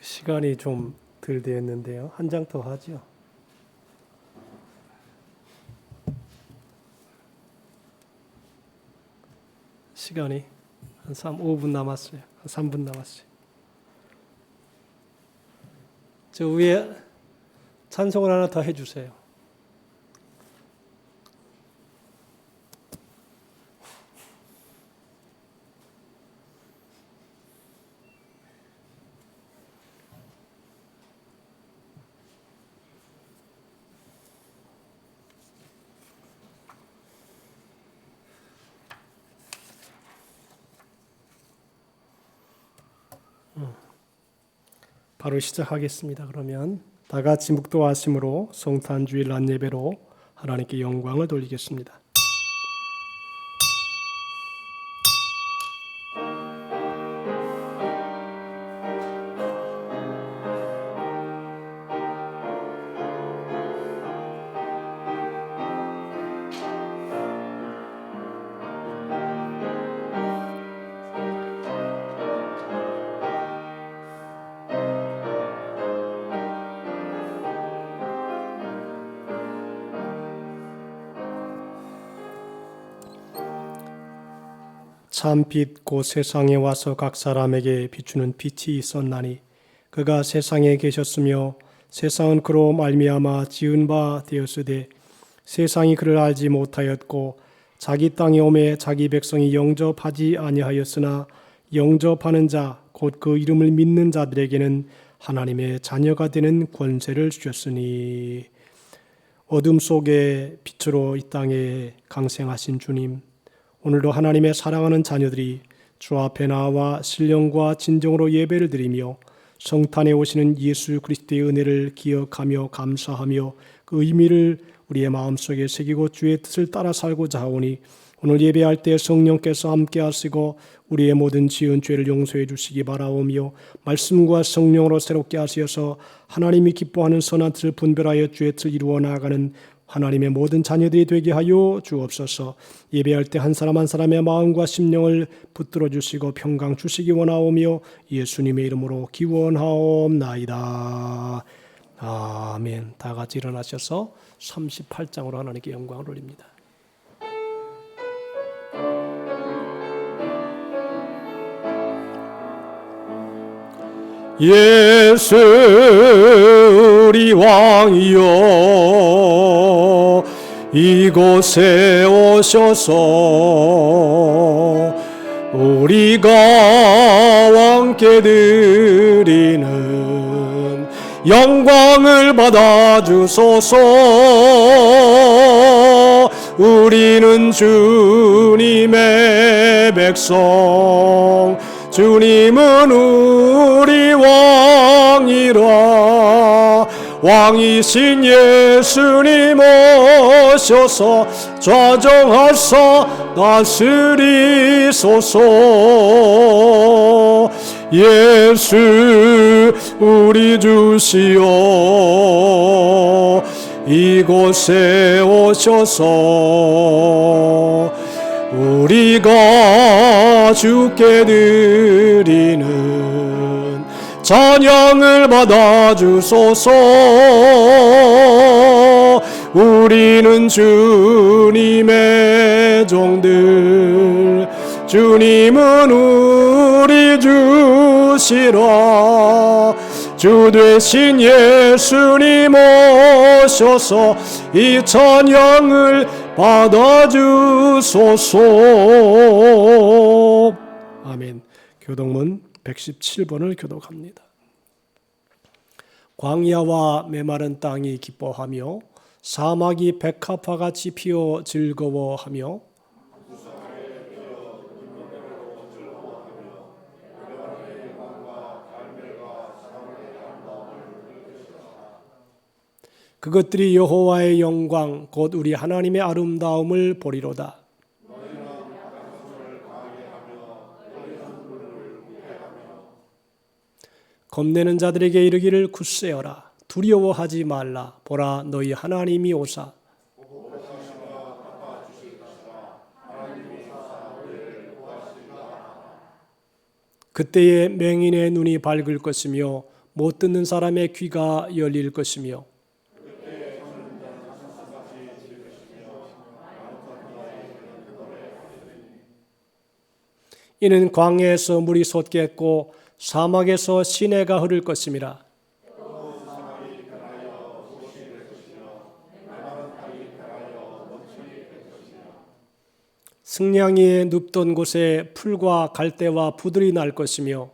시간이 좀 덜 됐는데요. 한 장 더 하죠. 시간이 한 5분 남았어요. 한 3분 남았어요. 저 위에 찬송을 하나 더 해주세요. 바로 시작하겠습니다. 그러면 다 같이 묵도하심으로 성탄주일 낮예배로 하나님께 영광을 돌리겠습니다. 참빛 곧 세상에 와서 각 사람에게 비추는 빛이 있었나니 그가 세상에 계셨으며 세상은 그로 말미암아 지은 바 되었으되 세상이 그를 알지 못하였고 자기 땅에 오매 자기 백성이 영접하지 아니하였으나 영접하는 자 곧 그 이름을 믿는 자들에게는 하나님의 자녀가 되는 권세를 주셨으니. 어둠 속에 빛으로 이 땅에 강생하신 주님, 오늘도 하나님의 사랑하는 자녀들이 주 앞에 나와 신령과 진정으로 예배를 드리며 성탄에 오시는 예수 그리스도의 은혜를 기억하며 감사하며 그 의미를 우리의 마음속에 새기고 주의 뜻을 따라 살고자 하오니 오늘 예배할 때 성령께서 함께 하시고 우리의 모든 지은 죄를 용서해 주시기 바라오며 말씀과 성령으로 새롭게 하시어서 하나님이 기뻐하는 선한 뜻을 분별하여 주의 뜻을 이루어 나아가는 하나님의 모든 자녀들이 되게 하여 주옵소서. 예배할 때 한 사람 한 사람의 마음과 심령을 붙들어 주시고 평강 주시기 원하오며 예수님의 이름으로 기원하옵나이다. 아멘. 다 같이 일어나셔서 38장으로 하나님께 영광을 올립니다. 예수 우리 왕이여 이곳에 오셔서 우리가 왕께 드리는 영광을 받아주소서. 우리는 주님의 백성, 주님은 우리 왕이라. 왕이신 예수님 오셔서 좌정하사 다스리소서. 예수 우리 주시여 이곳에 오셔서 우리가 주께 드리는 찬양을 받아주소서. 우리는 주님의 종들, 주님은 우리 주시라. 주 되신 예수님 오셔서 이 찬양을 받아주소서. 아멘. 교독문 117번을 교독합니다. 광야와 메마른 땅이 기뻐하며 사막이 백합화같이 피어 즐거워하며 그것들이 여호와의 영광 곧 우리 하나님의 아름다움을 보리로다. 겁내는 자들에게 이르기를 굳세어라. 두려워하지 말라. 보라 너희 하나님이 오사. 그때에 맹인의 눈이 밝을 것이며 못 듣는 사람의 귀가 열릴 것이며 이는 광야에서 물이 솟겠고 사막에서 시내가 흐를 것임이라. 승냥이의 눕던 곳에 풀과 갈대와 부들이 날 것이며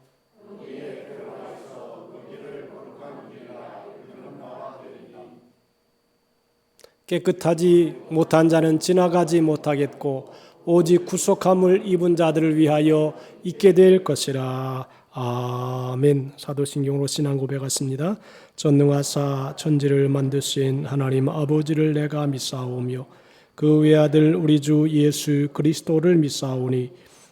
깨끗하지 못한 자는 지나가지 못하겠고 오직 구속함을 입은 자들을 위하여 있게 될 것이라. 아멘. 사도신경으로 신앙 고백하십니다. 전능하사 천지를 만드신 하나님 아버지를 내가 믿사오며 그 외아들 우리 주 예수 그리스도를 믿사오니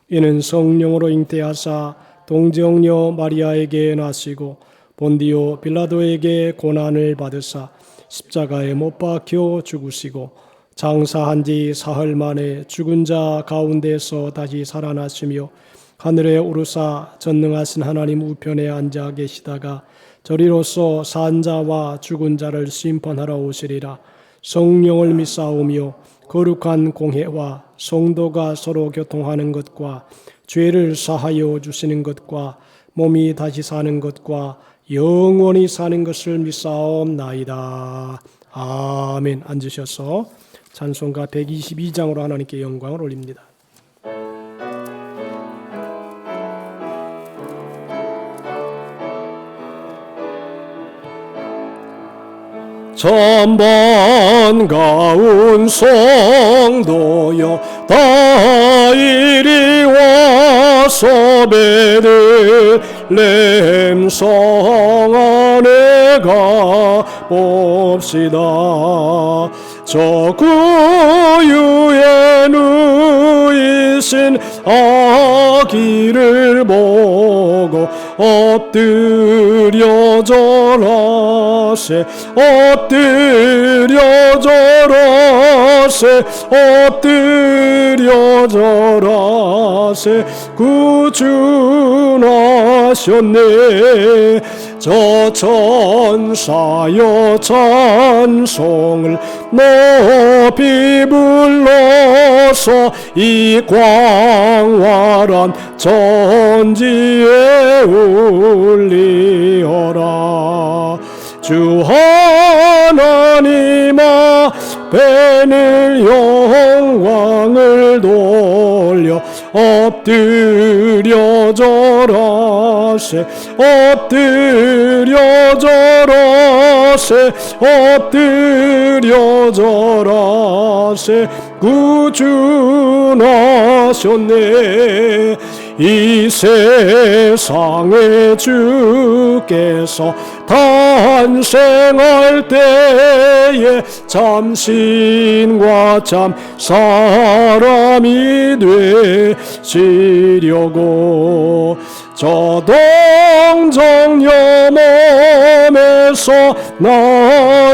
이는 성령으로 잉태하사 동정녀 마리아에게 나시고 본디오 빌라도에게 고난을 받으사 십자가에 못 박혀 죽으시고 장사한 지 사흘 만에 죽은 자 가운데서 다시 살아나시며 하늘에 오르사 전능하신 하나님 우편에 앉아 계시다가 저리로서 산 자와 죽은 자를 심판하러 오시리라. 성령을 믿사오며 거룩한 공회와 성도가 서로 교통하는 것과 죄를 사하여 주시는 것과 몸이 다시 사는 것과 영원히 사는 것을 믿사옵나이다. 아멘. 앉으셔서 찬송가 122장으로 하나님께 영광을 올립니다. 천번 가운 성도여 다 이리 와서 베들레헴 성 안에 가봅시다. 저 구유에 누이신 아기를 보고 엎드려 절하세 엎드려 절하세 엎드려 절하세 구준하셨네. 저 천사여 찬송을 높이 불러서 이 광활한 천지에 울리어라. 주 하나님 앞에는 영광을 돌려 엎드려 절하세 엎드려 절하세 엎드려 절하세 구준하셨네. 이 세상에 주께서 탄생할 때에 참신과 참 사람이 되시려고 저 동정녀 몸에서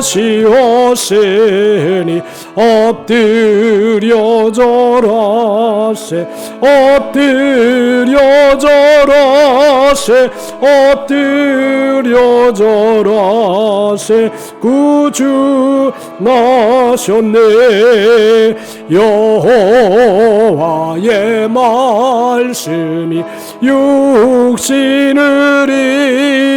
나시었으니 엎드려 절하세 엎드려 절하세 엎드려 절하세 구준하셨네. 여호와의 말씀이 육신을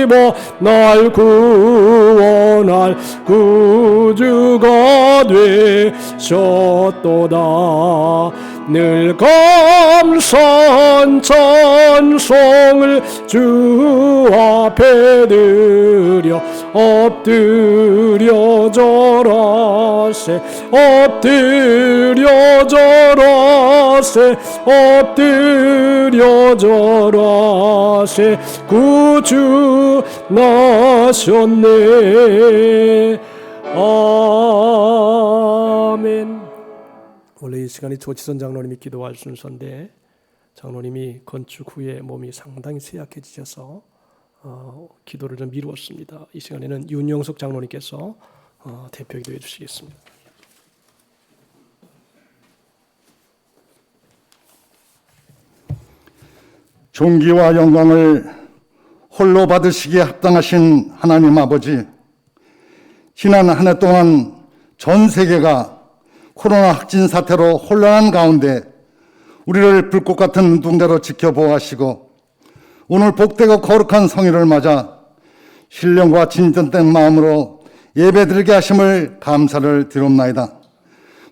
입어 날 구원할 구주가 되셨도다. 늘 감사한 찬송을 주 앞에 드려 엎드려 절하세 엎드려 절하세 엎드려 절하세 구준하셨네. 아멘. 원래 이 시간이 조치선 장로님이 기도할 순서인데 장로님이 건축 후에 몸이 상당히 쇠약해지셔서 기도를 좀 미루었습니다. 이 시간에는 윤영석 장로님께서 대표 기도해 주시겠습니다. 존귀와 영광을 홀로 받으시기에 합당하신 하나님 아버지, 지난 한 해 동안 전 세계가 코로나 확진 사태로 혼란한 가운데 우리를 불꽃 같은 눈동자로 지켜보아하시고 오늘 복되고 거룩한 성일을 맞아 신령과 진정된 마음으로 예배드리게 하심을 감사를 드리옵나이다.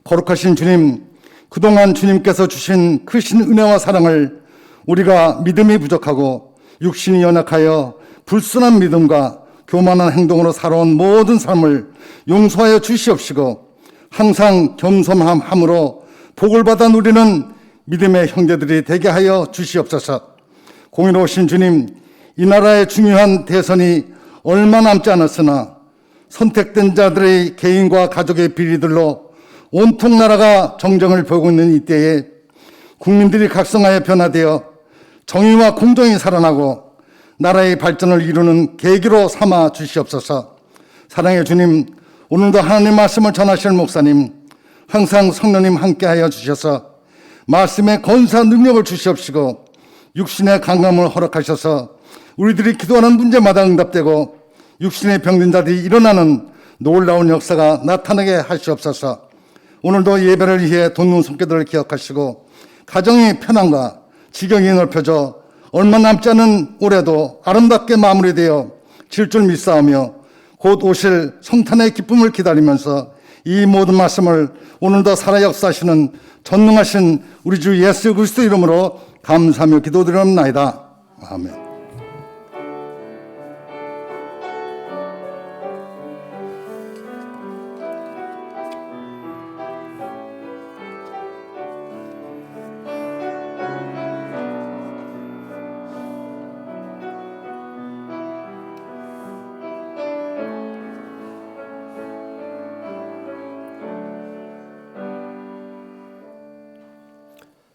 거룩하신 주님, 그동안 주님께서 주신 크신 은혜와 사랑을 우리가 믿음이 부족하고 육신이 연약하여 불순한 믿음과 교만한 행동으로 살아온 모든 삶을 용서하여 주시옵시고 항상 겸손함으로 복을 받아 누리는 믿음의 형제들이 되게 하여 주시옵소서. 공의로우신 주님, 이 나라의 중요한 대선이 얼마 남지 않았으나 선택된 자들의 개인과 가족의 비리들로 온통 나라가 정정을 보고 있는 이때에 국민들이 각성하여 변화되어 정의와 공정이 살아나고 나라의 발전을 이루는 계기로 삼아 주시옵소서. 사랑의 주님, 오늘도 하나님 말씀을 전하실 목사님, 항상 성령님 함께하여 주셔서 말씀의 권세와 능력을 주시옵시고 육신의 강함을 허락하셔서 우리들이 기도하는 문제마다 응답되고 육신의 병든 자들이 일어나는 놀라운 역사가 나타나게 하시옵소서. 오늘도 예배를 위해 돕는 손길들을 기억하시고 가정의 편안과 지경이 넓혀져 얼마 남지 않은 올해도 아름답게 마무리되어 질 줄 믿사오며 곧 오실 성탄의 기쁨을 기다리면서 이 모든 말씀을 오늘도 살아 역사하시는 전능하신 우리 주 예수 그리스도 이름으로 감사하며 기도드리옵나이다. 아멘.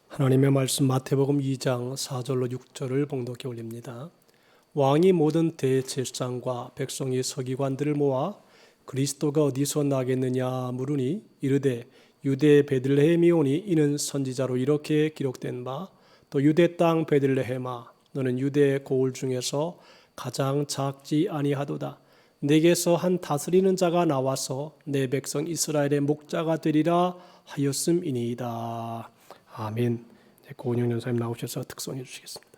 하나님의 말씀 마태복음 2장 4절로 6절을 봉독해 올립니다. 왕이 모든 대제사장과 백성의 서기관들을 모아 그리스도가 어디서 나겠느냐 물으니 이르되 유대 베들레헴이 오니 이는 선지자로 이렇게 기록된 바 또 유대 땅 베들레헴아 너는 유대 고을 중에서 가장 작지 아니하도다. 내게서 한 다스리는 자가 나와서 내 백성 이스라엘의 목자가 되리라 하였음이니이다. 아멘. 고은영 연사님 나오셔서 특송해 주시겠습니다.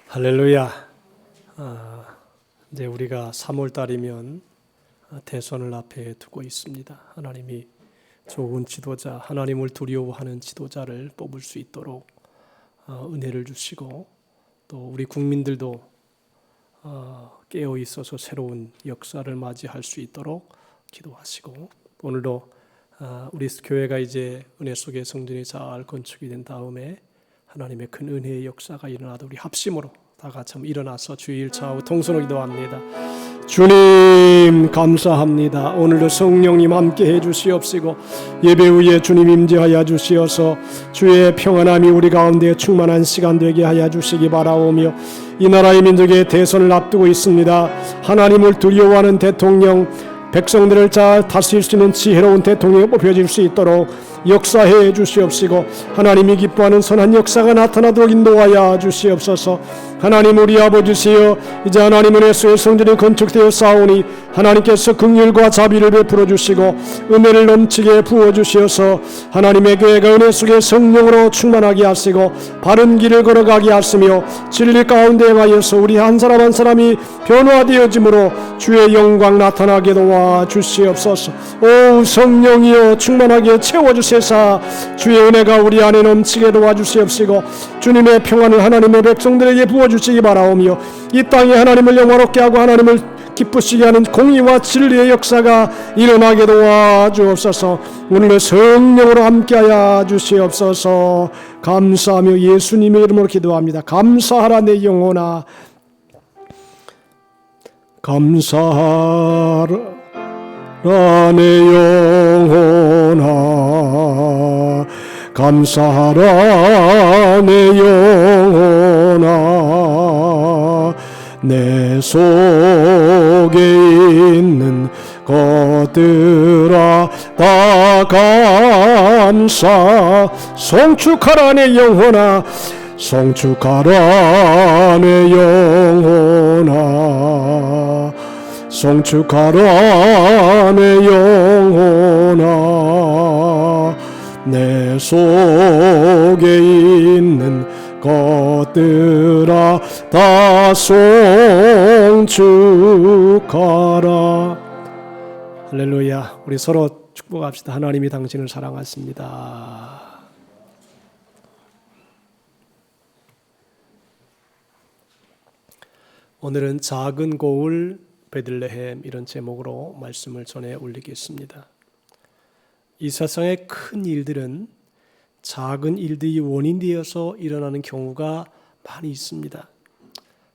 할렐루야. 이제 우리가 3월 달이면 대선을 앞에 두고 있습니다. 하나님이 좋은 지도자, 하나님을 두려워하는 지도자를 뽑을 수 있도록 은혜를 주시고, 또 우리 국민들도 깨어 있어서 새로운 역사를 맞이할 수 있도록 기도하시고, 오늘도 우리 교회가 이제 은혜 속에 성전이 잘 건축이 된 다음에 하나님의 큰 은혜의 역사가 일어나도 우리 합심으로 다 같이 한번 일어나서 주의 일 차하고 통성으로 기도합니다. 주님 감사합니다. 오늘도 성령님 함께 해주시옵시고 예배 후에 주님 임재하여 주시어서 주의 평안함이 우리 가운데 충만한 시간 되게 하여 주시기 바라오며, 이 나라의 민족의 대선을 앞두고 있습니다. 하나님을 두려워하는 대통령, 백성들을 잘 다스릴 수 있는 지혜로운 대통령이 뽑혀질 수 있도록 역사해 주시옵시고, 하나님이 기뻐하는 선한 역사가 나타나도록 인도하여 주시옵소서. 하나님 우리 아버지시여, 이제 하나님 은혜 속에 성전이 건축되어 싸우니 하나님께서 긍휼과 자비를 베풀어 주시고 은혜를 넘치게 부어 주시어서 하나님의 교회가 은혜 속에 성령으로 충만하게 하시고 바른 길을 걸어가게 하시며 진리 가운데 행하여서 우리 한 사람 한 사람이 변화되어짐으로 주의 영광 나타나게 도와 주시옵소서. 오 성령이여 충만하게 채워주세사 주의 은혜가 우리 안에 넘치게 도와주시옵시고 주님의 평안을 하나님의 백성들에게 부어주시기 바라오며, 이 땅에 하나님을 영화롭게 하고 하나님을 기쁘시게 하는 공의와 진리의 역사가 일어나게 도와주옵소서. 오늘의 성령으로 함께하여 주시옵소서. 감사하며 예수님의 이름으로 기도합니다. 감사하라 내 영혼아, 감사하라 내 영혼아, 감사하라 내 영혼아, 내 속에 있는 것들아 다 감사. 송축하라 내 영혼아, 송축하라 내 영혼아, 송축하라 내 영혼아, 내 속에 있는 것들아 다 송축하라. 할렐루야. 우리 서로 축복합시다. 하나님이 당신을 사랑하십니다. 오늘은 작은 고을 베들레헴, 이런 제목으로 말씀을 전해 올리겠습니다. 이 세상의 큰 일들은 작은 일들이 원인되어서 일어나는 경우가 많이 있습니다.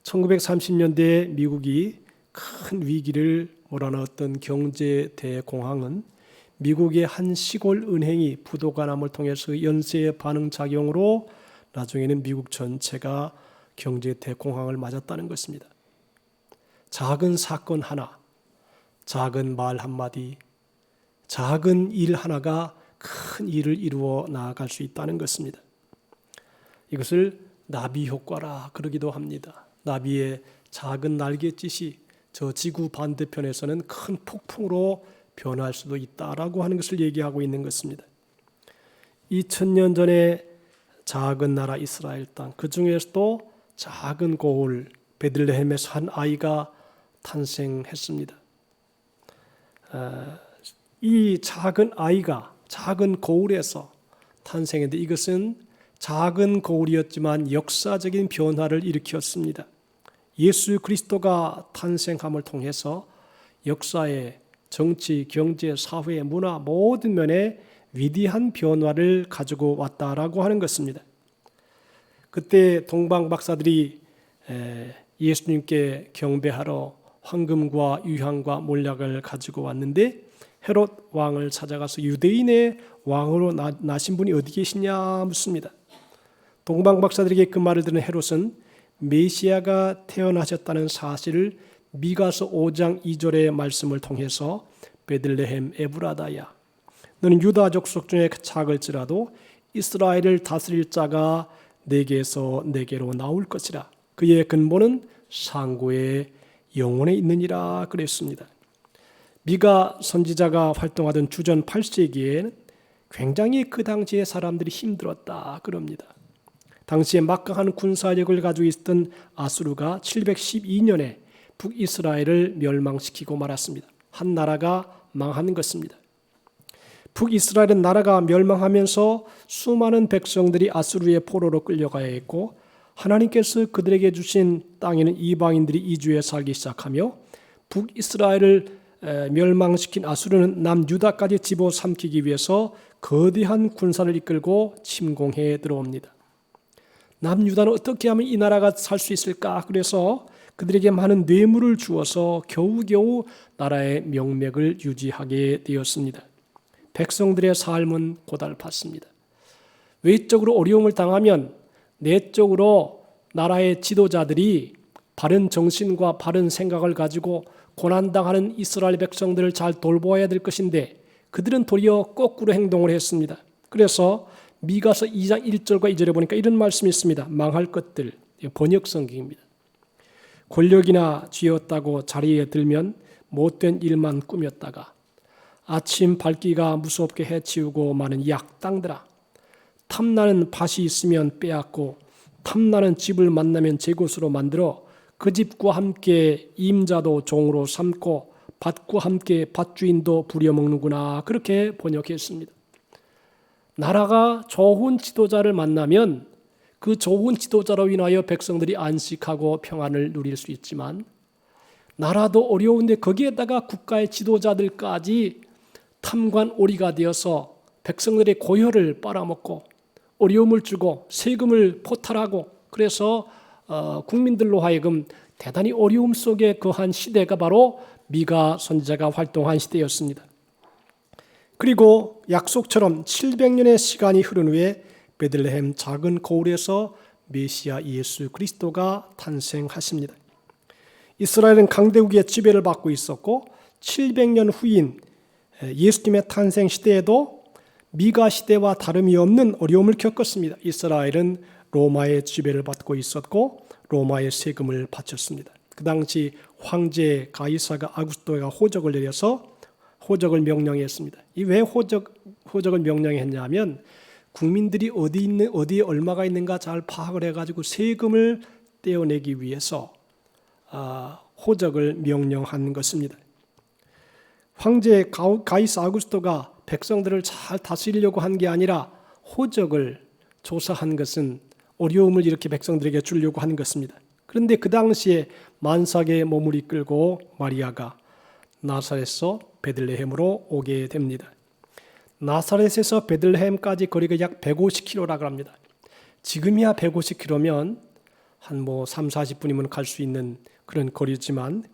1930년대에 미국이 큰 위기를 몰아넣었던 경제 대공황은 미국의 한 시골 은행이 부도가남을 통해서 연쇄의 반응작용으로 나중에는 미국 전체가 경제 대공황을 맞았다는 것입니다. 작은 사건 하나, 작은 말 한마디, 작은 일 하나가 큰 일을 이루어 나아갈 수 있다는 것입니다. 이것을 나비 효과라 그러기도 합니다. 나비의 작은 날갯짓이 저 지구 반대편에서는 큰 폭풍으로 변할 수도 있다라고 하는 것을 얘기하고 있는 것입니다. 2000년 전에 작은 나라 이스라엘 땅, 그 중에서도 작은 고을 베들레헴에서 한 아이가 탄생했습니다. 이 작은 아이가 작은 고을에서 탄생했는데, 이것은 작은 고을이었지만 역사적인 변화를 일으켰습니다. 예수 그리스도가 탄생함을 통해서 역사의 정치, 경제, 사회, 문화 모든 면에 위대한 변화를 가지고 왔다라고 하는 것입니다. 그때 동방 박사들이 예수님께 경배하러 황금과 유향과 몰약을 가지고 왔는데, 헤롯 왕을 찾아가서 유대인의 왕으로 나신 분이 어디 계시냐 묻습니다. 동방 박사들에게 그 말을 들은 헤롯은 메시아가 태어나셨다는 사실을 미가서 5장 2절의 말씀을 통해서 베들레헴 에브라다야, 너는 유다 족속 중에 작을지라도 이스라엘을 다스릴 자가 내게서 내게로 나올 것이라. 그의 근본은 상고의 영혼에 있느니라 그랬습니다. 미가 선지자가 활동하던 주전 8세기에는 굉장히 그 당시에 사람들이 힘들었다 그럽니다. 당시에 막강한 군사력을 가지고 있었던 아수르가 712년에 북이스라엘을 멸망시키고 말았습니다. 한 나라가 망하는 것입니다. 북이스라엘은 나라가 멸망하면서 수많은 백성들이 아수르의 포로로 끌려가야 했고 하나님께서 그들에게 주신 땅에는 이방인들이 이주해 살기 시작하며 북이스라엘을 멸망시킨 아수르는 남유다까지 집어삼키기 위해서 거대한 군사를 이끌고 침공해 들어옵니다. 남유다는 어떻게 하면 이 나라가 살 수 있을까? 그래서 그들에게 많은 뇌물을 주어서 겨우겨우 나라의 명맥을 유지하게 되었습니다. 백성들의 삶은 고달팠습니다. 외적으로 어려움을 당하면 내적으로 나라의 지도자들이 바른 정신과 바른 생각을 가지고 고난당하는 이스라엘 백성들을 잘 돌보아야 될 것인데 그들은 도리어 거꾸로 행동을 했습니다. 그래서 미가서 2장 1절과 2절에 보니까 이런 말씀이 있습니다. 망할 것들, 번역 성경입니다. 권력이나 쥐었다고 자리에 들면 못된 일만 꾸몄다가 아침 밝기가 무섭게 해치우고 많은 약당들아, 탐나는 밭이 있으면 빼앗고 탐나는 집을 만나면 제 곳으로 만들어 그 집과 함께 임자도 종으로 삼고 밭과 함께 밭주인도 부려먹는구나. 그렇게 번역했습니다. 나라가 좋은 지도자를 만나면 그 좋은 지도자로 인하여 백성들이 안식하고 평안을 누릴 수 있지만 나라도 어려운데 거기에다가 국가의 지도자들까지 탐관오리가 되어서 백성들의 고혈을 빨아먹고 어려움을 주고 세금을 포탈하고 그래서 국민들로 하여금 대단히 어려움 속에 거한 시대가 바로 미가 선지자가 활동한 시대였습니다. 그리고 약속처럼 700년의 시간이 흐른 후에 베들레헴 작은 거울에서 메시아 예수 그리스도가 탄생하십니다. 이스라엘은 강대국의 지배를 받고 있었고 700년 후인 예수님의 탄생 시대에도 미가 시대와 다름이 없는 어려움을 겪었습니다. 이스라엘은 로마의 지배를 받고 있었고 로마의 세금을 바쳤습니다. 그 당시 황제 가이사가 아구스토가 호적을 내려서 호적을 명령했습니다. 이 왜 호적을 명령했냐면 국민들이 어디에 얼마가 있는가 잘 파악을 해가지고 세금을 떼어내기 위해서 호적을 명령한 것입니다. 황제 가이사 아구스토가 백성들을 잘 다스리려고 한 게 아니라 호적을 조사한 것은 어려움을 이렇게 백성들에게 주려고 한 것입니다. 그런데 그 당시에 만삭의 몸을 이끌고 마리아가 나사렛에서 베들레헴으로 오게 됩니다. 나사렛에서 베들레헴까지 거리가 약 150km라고 합니다. 지금이야 150km면 한 3, 40분이면 갈 수 있는 그런 거리지만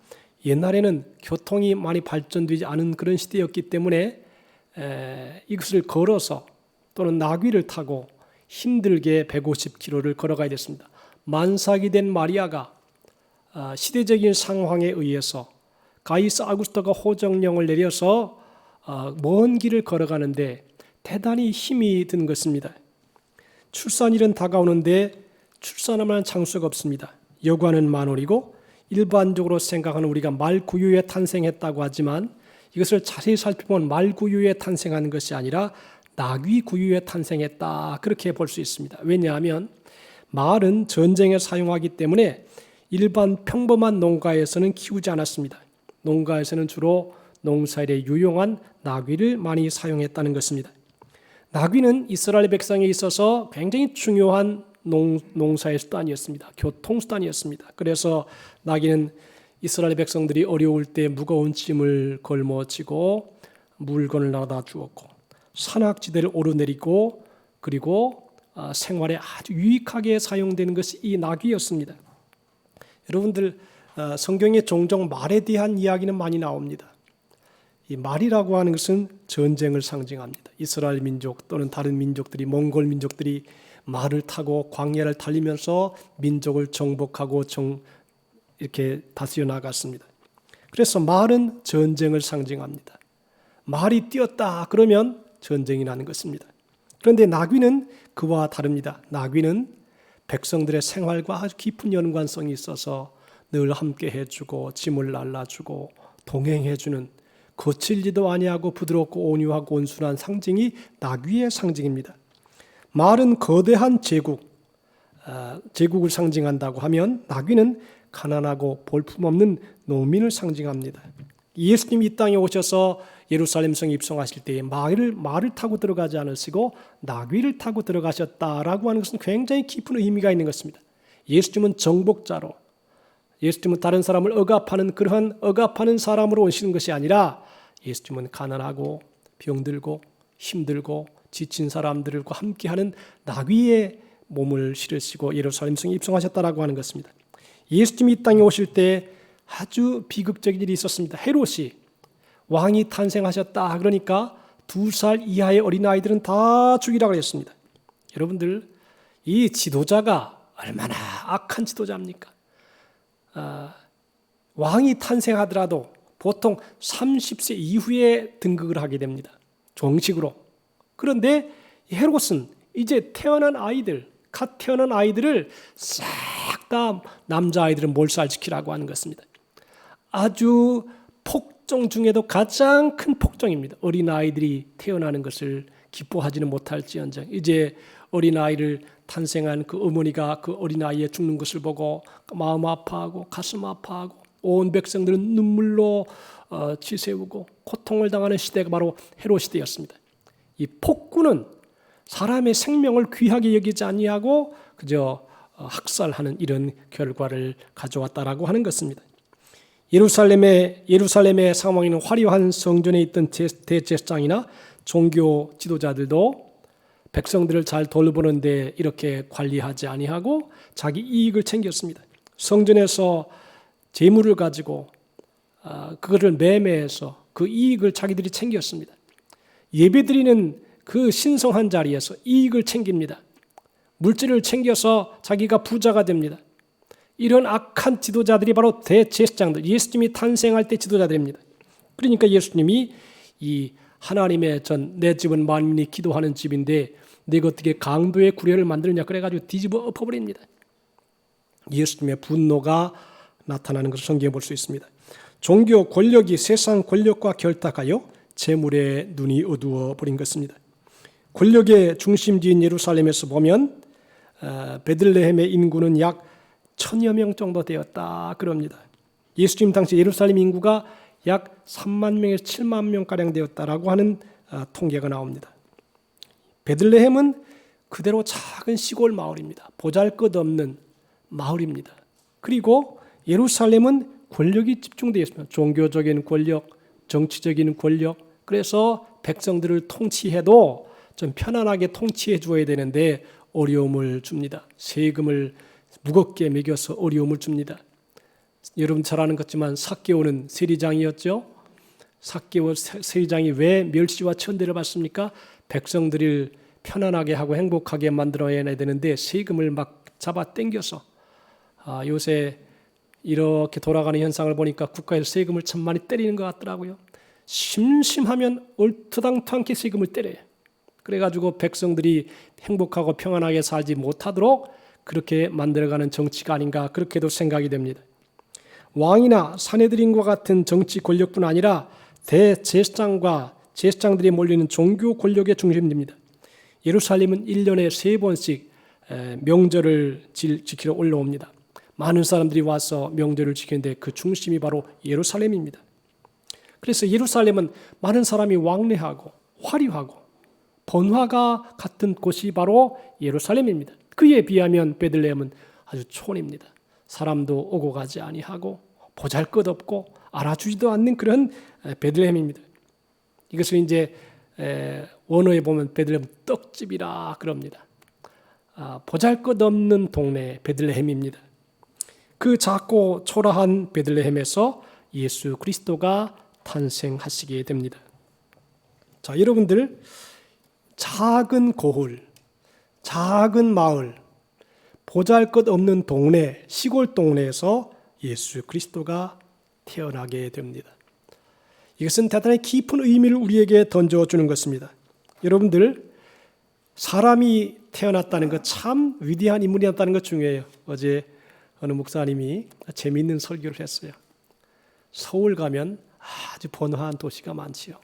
옛날에는 교통이 많이 발전되지 않은 그런 시대였기 때문에 이것을 걸어서 또는 나귀를 타고 힘들게 150km를 걸어가야 됐습니다. 만삭이 된 마리아가 시대적인 상황에 의해서 가이사 아구스토가 호정령을 내려서 먼 길을 걸어가는데 대단히 힘이 든 것입니다. 출산일은 다가오는데 출산하면 장수가 없습니다. 여관은 만월이고 일반적으로 생각하는 우리가 말구유에 탄생했다고 하지만 이것을 자세히 살펴보면 말구유에 탄생한 것이 아니라 나귀구유에 탄생했다 그렇게 볼 수 있습니다. 왜냐하면 말은 전쟁에 사용하기 때문에 일반 평범한 농가에서는 키우지 않았습니다. 농가에서는 주로 농사일에 유용한 나귀를 많이 사용했다는 것입니다. 나귀는 이스라엘 백성에 있어서 굉장히 중요한 농사의 수단이었습니다. 교통수단이었습니다. 그래서 나귀는 이스라엘 백성들이 어려울 때 무거운 짐을 걸머쥐고 물건을 나다 주었고 산악지대를 오르내리고 그리고 생활에 아주 유익하게 사용되는 것이 이 나귀였습니다. 여러분들 성경에 종종 말에 대한 이야기는 많이 나옵니다. 이 말이라고 하는 것은 전쟁을 상징합니다. 이스라엘 민족 또는 다른 민족들이 몽골 민족들이 말을 타고 광야를 달리면서 민족을 정복하고 이렇게 다스려 나갔습니다. 그래서 말은 전쟁을 상징합니다. 말이 뛰었다 그러면 전쟁이 나는 것입니다. 그런데 나귀는 그와 다릅니다. 나귀는 백성들의 생활과 아주 깊은 연관성이 있어서 늘 함께 해주고 짐을 날라주고 동행해주는 거칠지도 아니하고 부드럽고 온유하고 온순한 상징이 나귀의 상징입니다. 말은 거대한 제국을 상징한다고 하면 나귀는 가난하고 볼품없는 농민을 상징합니다. 예수님이 이 땅에 오셔서 예루살렘 성에 입성하실 때에 말을 타고 들어가지 않으시고 나귀를 타고 들어가셨다라고 하는 것은 굉장히 깊은 의미가 있는 것입니다. 예수님은 정복자로, 예수님은 다른 사람을 억압하는 그러한 억압하는 사람으로 오시는 것이 아니라 예수님은 가난하고 병들고 힘들고 지친 사람들과 함께하는 나귀의 몸을 실으시고 예루살렘 성에 입성하셨다라고 하는 것입니다. 예수님이 이 땅에 오실 때 아주 비극적인 일이 있었습니다. 헤롯이 왕이 탄생하셨다 그러니까 2살 이하의 어린아이들은 다 죽이라고 했습니다. 여러분들, 이 지도자가 얼마나 악한 지도자입니까? 왕이 탄생하더라도 보통 30세 이후에 등극을 하게 됩니다. 정식으로. 그런데 헤롯은 이제 갓 태어난 아이들을 싹 다 남자아이들은 몰살시키라고 하는 것입니다. 아주 폭정 중에도 가장 큰 폭정입니다. 어린아이들이 태어나는 것을 기뻐하지는 못할지언정 이제 어린아이를 탄생한 그 어머니가 그 어린아이의 죽는 것을 보고 마음 아파하고 가슴 아파하고 온 백성들은 눈물로 치세우고 고통을 당하는 시대가 바로 헤롯 시대였습니다. 이 폭군은 사람의 생명을 귀하게 여기지 아니하고 그저 학살하는 이런 결과를 가져왔다라고 하는 것입니다. 예루살렘의 상황에는 화려한 성전에 있던 대제사장이나 종교 지도자들도 백성들을 잘 돌보는데 이렇게 관리하지 아니하고 자기 이익을 챙겼습니다. 성전에서 재물을 가지고 그거를 매매해서 그 이익을 자기들이 챙겼습니다. 예배드리는 그 신성한 자리에서 이익을 챙깁니다. 물질을 챙겨서 자기가 부자가 됩니다. 이런 악한 지도자들이 바로 대제사장들, 예수님이 탄생할 때 지도자들입니다. 그러니까 예수님이 이 하나님의 내 집은 만민이 기도하는 집인데 내가 어떻게 강도의 구례를 만드느냐 그래가지고 뒤집어 엎어버립니다. 예수님의 분노가 나타나는 것을 성경에 볼 수 있습니다. 종교 권력이 세상 권력과 결탁하여 재물에 눈이 어두워 버린 것입니다. 권력의 중심지인 예루살렘에서 보면 베들레헴의 인구는 약 1000여 명 정도 되었다 그럽니다. 예수님 당시 예루살렘 인구가 약 3만 명에서 7만 명가량 되었다라고 하는 통계가 나옵니다. 베들레헴은 그대로 작은 시골 마을입니다. 보잘것없는 마을입니다. 그리고 예루살렘은 권력이 집중되어 있습니다. 종교적인 권력, 정치적인 권력. 그래서 백성들을 통치해도 좀 편안하게 통치해 주어야 되는데 어려움을 줍니다. 세금을 무겁게 매겨서 어려움을 줍니다. 여러분 잘 아는 것지만 삭개오는 세리장이었죠. 삭개오 세리장이 왜 멸시와 천대를 받습니까? 백성들을 편안하게 하고 행복하게 만들어야 되는데 세금을 막 잡아 당겨서 요새 이렇게 돌아가는 현상을 보니까 국가에서 세금을 참 많이 때리는 것 같더라고요. 심심하면 얼토당토않게 세금을 때려요. 그래가지고 백성들이 행복하고 평안하게 살지 못하도록 그렇게 만들어가는 정치가 아닌가 그렇게도 생각이 됩니다. 왕이나 사내들인과 같은 정치 권력뿐 아니라 대제사장과 제사장들이 몰리는 종교 권력의 중심입니다. 예루살렘은 1년에 3번씩 명절을 지키러 올라옵니다. 많은 사람들이 와서 명절을 지키는데 그 중심이 바로 예루살렘입니다. 그래서 예루살렘은 많은 사람이 왕래하고 화려하고 번화가 같은 곳이 바로 예루살렘입니다. 그에 비하면 베들레헴은 아주 촌입니다. 사람도 오고 가지 아니하고 보잘것없고 알아주지도 않는 그런 베들레헴입니다. 이것을 이제 원어에 보면 베들레헴 떡집이라 그럽니다. 보잘것없는 동네 베들레헴입니다. 그 작고 초라한 베들레헴에서 예수 그리스도가 탄생하시게 됩니다. 자, 여러분들 작은 고을, 작은 마을, 보잘것없는 동네, 시골 동네에서 예수 그리스도가 태어나게 됩니다. 이것은 대단히 깊은 의미를 우리에게 던져주는 것입니다. 여러분들 사람이 태어났다는 것 참 위대한 인물이었다는 것 중요해요. 어제 어느 목사님이 재미있는 설교를 했어요. 서울 가면 아주 번화한 도시가 많지요.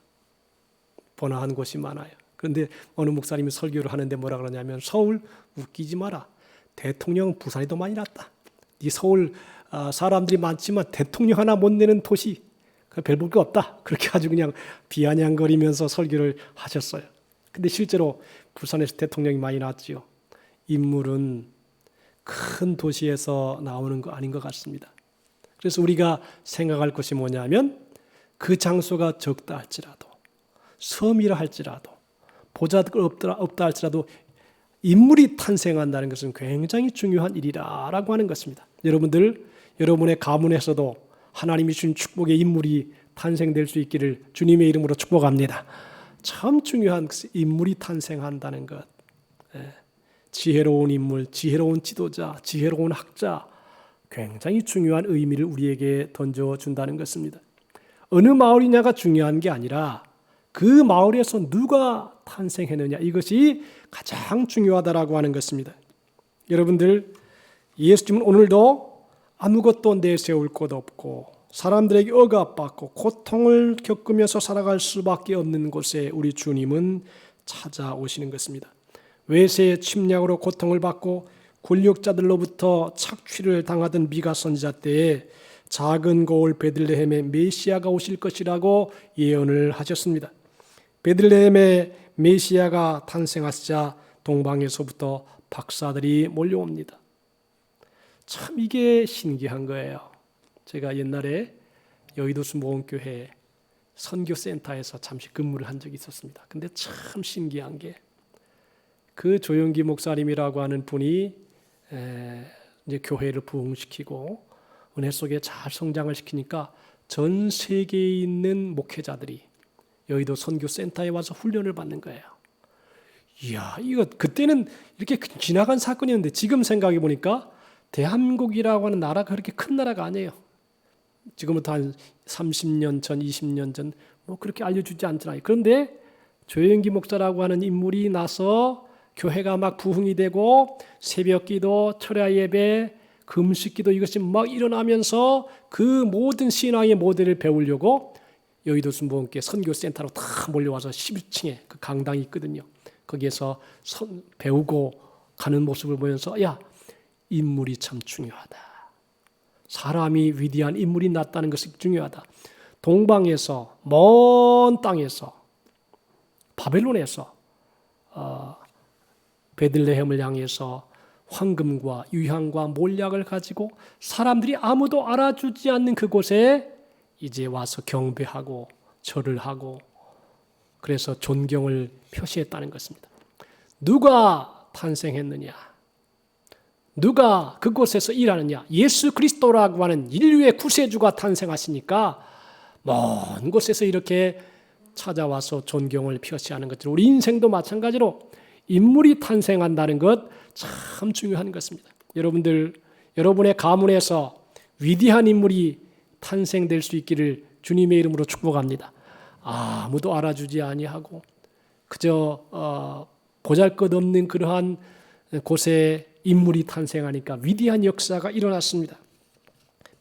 번화한 곳이 많아요. 그런데 어느 목사님이 설교를 하는데 뭐라 그러냐면 서울 웃기지 마라. 대통령 부산이 더 많이 났다. 이 서울 사람들이 많지만 대통령 하나 못 내는 도시 별 볼 게 없다. 그렇게 아주 그냥 비아냥거리면서 설교를 하셨어요. 근데 실제로 부산에서 대통령이 많이 나왔지요. 인물은 큰 도시에서 나오는 거 아닌 것 같습니다. 그래서 우리가 생각할 것이 뭐냐면 그 장소가 적다 할지라도 섬이라 할지라도 보잘것 없다 할지라도 인물이 탄생한다는 것은 굉장히 중요한 일이라고 하는 것입니다. 여러분들, 여러분의 가문에서도 하나님이 주신 축복의 인물이 탄생될 수 있기를 주님의 이름으로 축복합니다. 참 중요한 인물이 탄생한다는 것. 지혜로운 인물, 지혜로운 지도자, 지혜로운 학자, 굉장히 중요한 의미를 우리에게 던져준다는 것입니다. 어느 마을이냐가 중요한 게 아니라 그 마을에서 누가 탄생했느냐, 이것이 가장 중요하다라고 하는 것입니다. 여러분들, 예수님은 오늘도 아무것도 내세울 것 없고 사람들에게 억압받고 고통을 겪으면서 살아갈 수밖에 없는 곳에 우리 주님은 찾아오시는 것입니다. 외세의 침략으로 고통을 받고 권력자들로부터 착취를 당하던 미가 선지자 때에 작은 고을 베들레헴에 메시아가 오실 것이라고 예언을 하셨습니다. 베들레헴에 메시아가 탄생하시자 동방에서부터 박사들이 몰려옵니다. 참 이게 신기한 거예요. 제가 옛날에 여의도 순복음교회 선교센터에서 잠시 근무를 한 적이 있었습니다. 근데 참 신기한 게 그 조영기 목사님이라고 하는 분이 이제 교회를 부흥시키고 은혜 속에 잘 성장을 시키니까 전 세계에 있는 목회자들이 여의도 선교센터에 와서 훈련을 받는 거예요. 이야, 이거 그때는 이렇게 지나간 사건이었는데 지금 생각해 보니까 대한민국이라고 하는 나라가 그렇게 큰 나라가 아니에요. 지금부터 한 30년 전, 20년 전 뭐 그렇게 알려주지 않잖아요. 그런데 조영기 목사라고 하는 인물이 나서 교회가 막 부흥이 되고 새벽기도, 철야 예배, 금식기도 이것이 막 일어나면서 그 모든 신앙의 모델을 배우려고 여의도 순복음교회 선교센터로 다 몰려와서 11층에 그 강당이 있거든요. 거기에서 배우고 가는 모습을 보면서 야, 인물이 참 중요하다. 사람이 위대한 인물이 났다는 것이 중요하다. 동방에서 먼 땅에서 바벨론에서 베들레헴을 향해서 황금과 유향과 몰약을 가지고 사람들이 아무도 알아주지 않는 그곳에 이제 와서 경배하고 절을 하고 그래서 존경을 표시했다는 것입니다. 누가 탄생했느냐? 누가 그곳에서 일하느냐? 예수 그리스도라고 하는 인류의 구세주가 탄생하시니까 먼 곳에서 이렇게 찾아와서 존경을 표시하는 것처럼 우리 인생도 마찬가지로 인물이 탄생한다는 것 참 중요한 것입니다. 여러분들, 여러분의 가문에서 위대한 인물이 탄생될 수 있기를 주님의 이름으로 축복합니다. 아무도 알아주지 아니하고 그저 보잘것없는 그러한 곳에 인물이 탄생하니까 위대한 역사가 일어났습니다.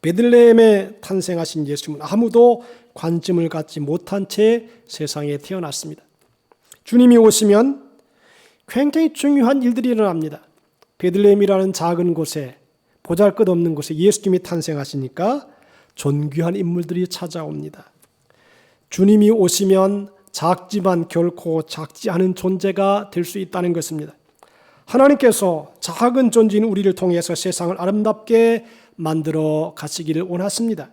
베들레헴에 탄생하신 예수님은 아무도 관심을 갖지 못한 채 세상에 태어났습니다. 주님이 오시면 굉장히 중요한 일들이 일어납니다. 베들레헴이라는 작은 곳에 보잘것없는 곳에 예수님이 탄생하시니까 존귀한 인물들이 찾아옵니다. 주님이 오시면 작지만 결코 작지 않은 존재가 될 수 있다는 것입니다. 하나님께서 작은 존재인 우리를 통해서 세상을 아름답게 만들어 가시기를 원하십니다.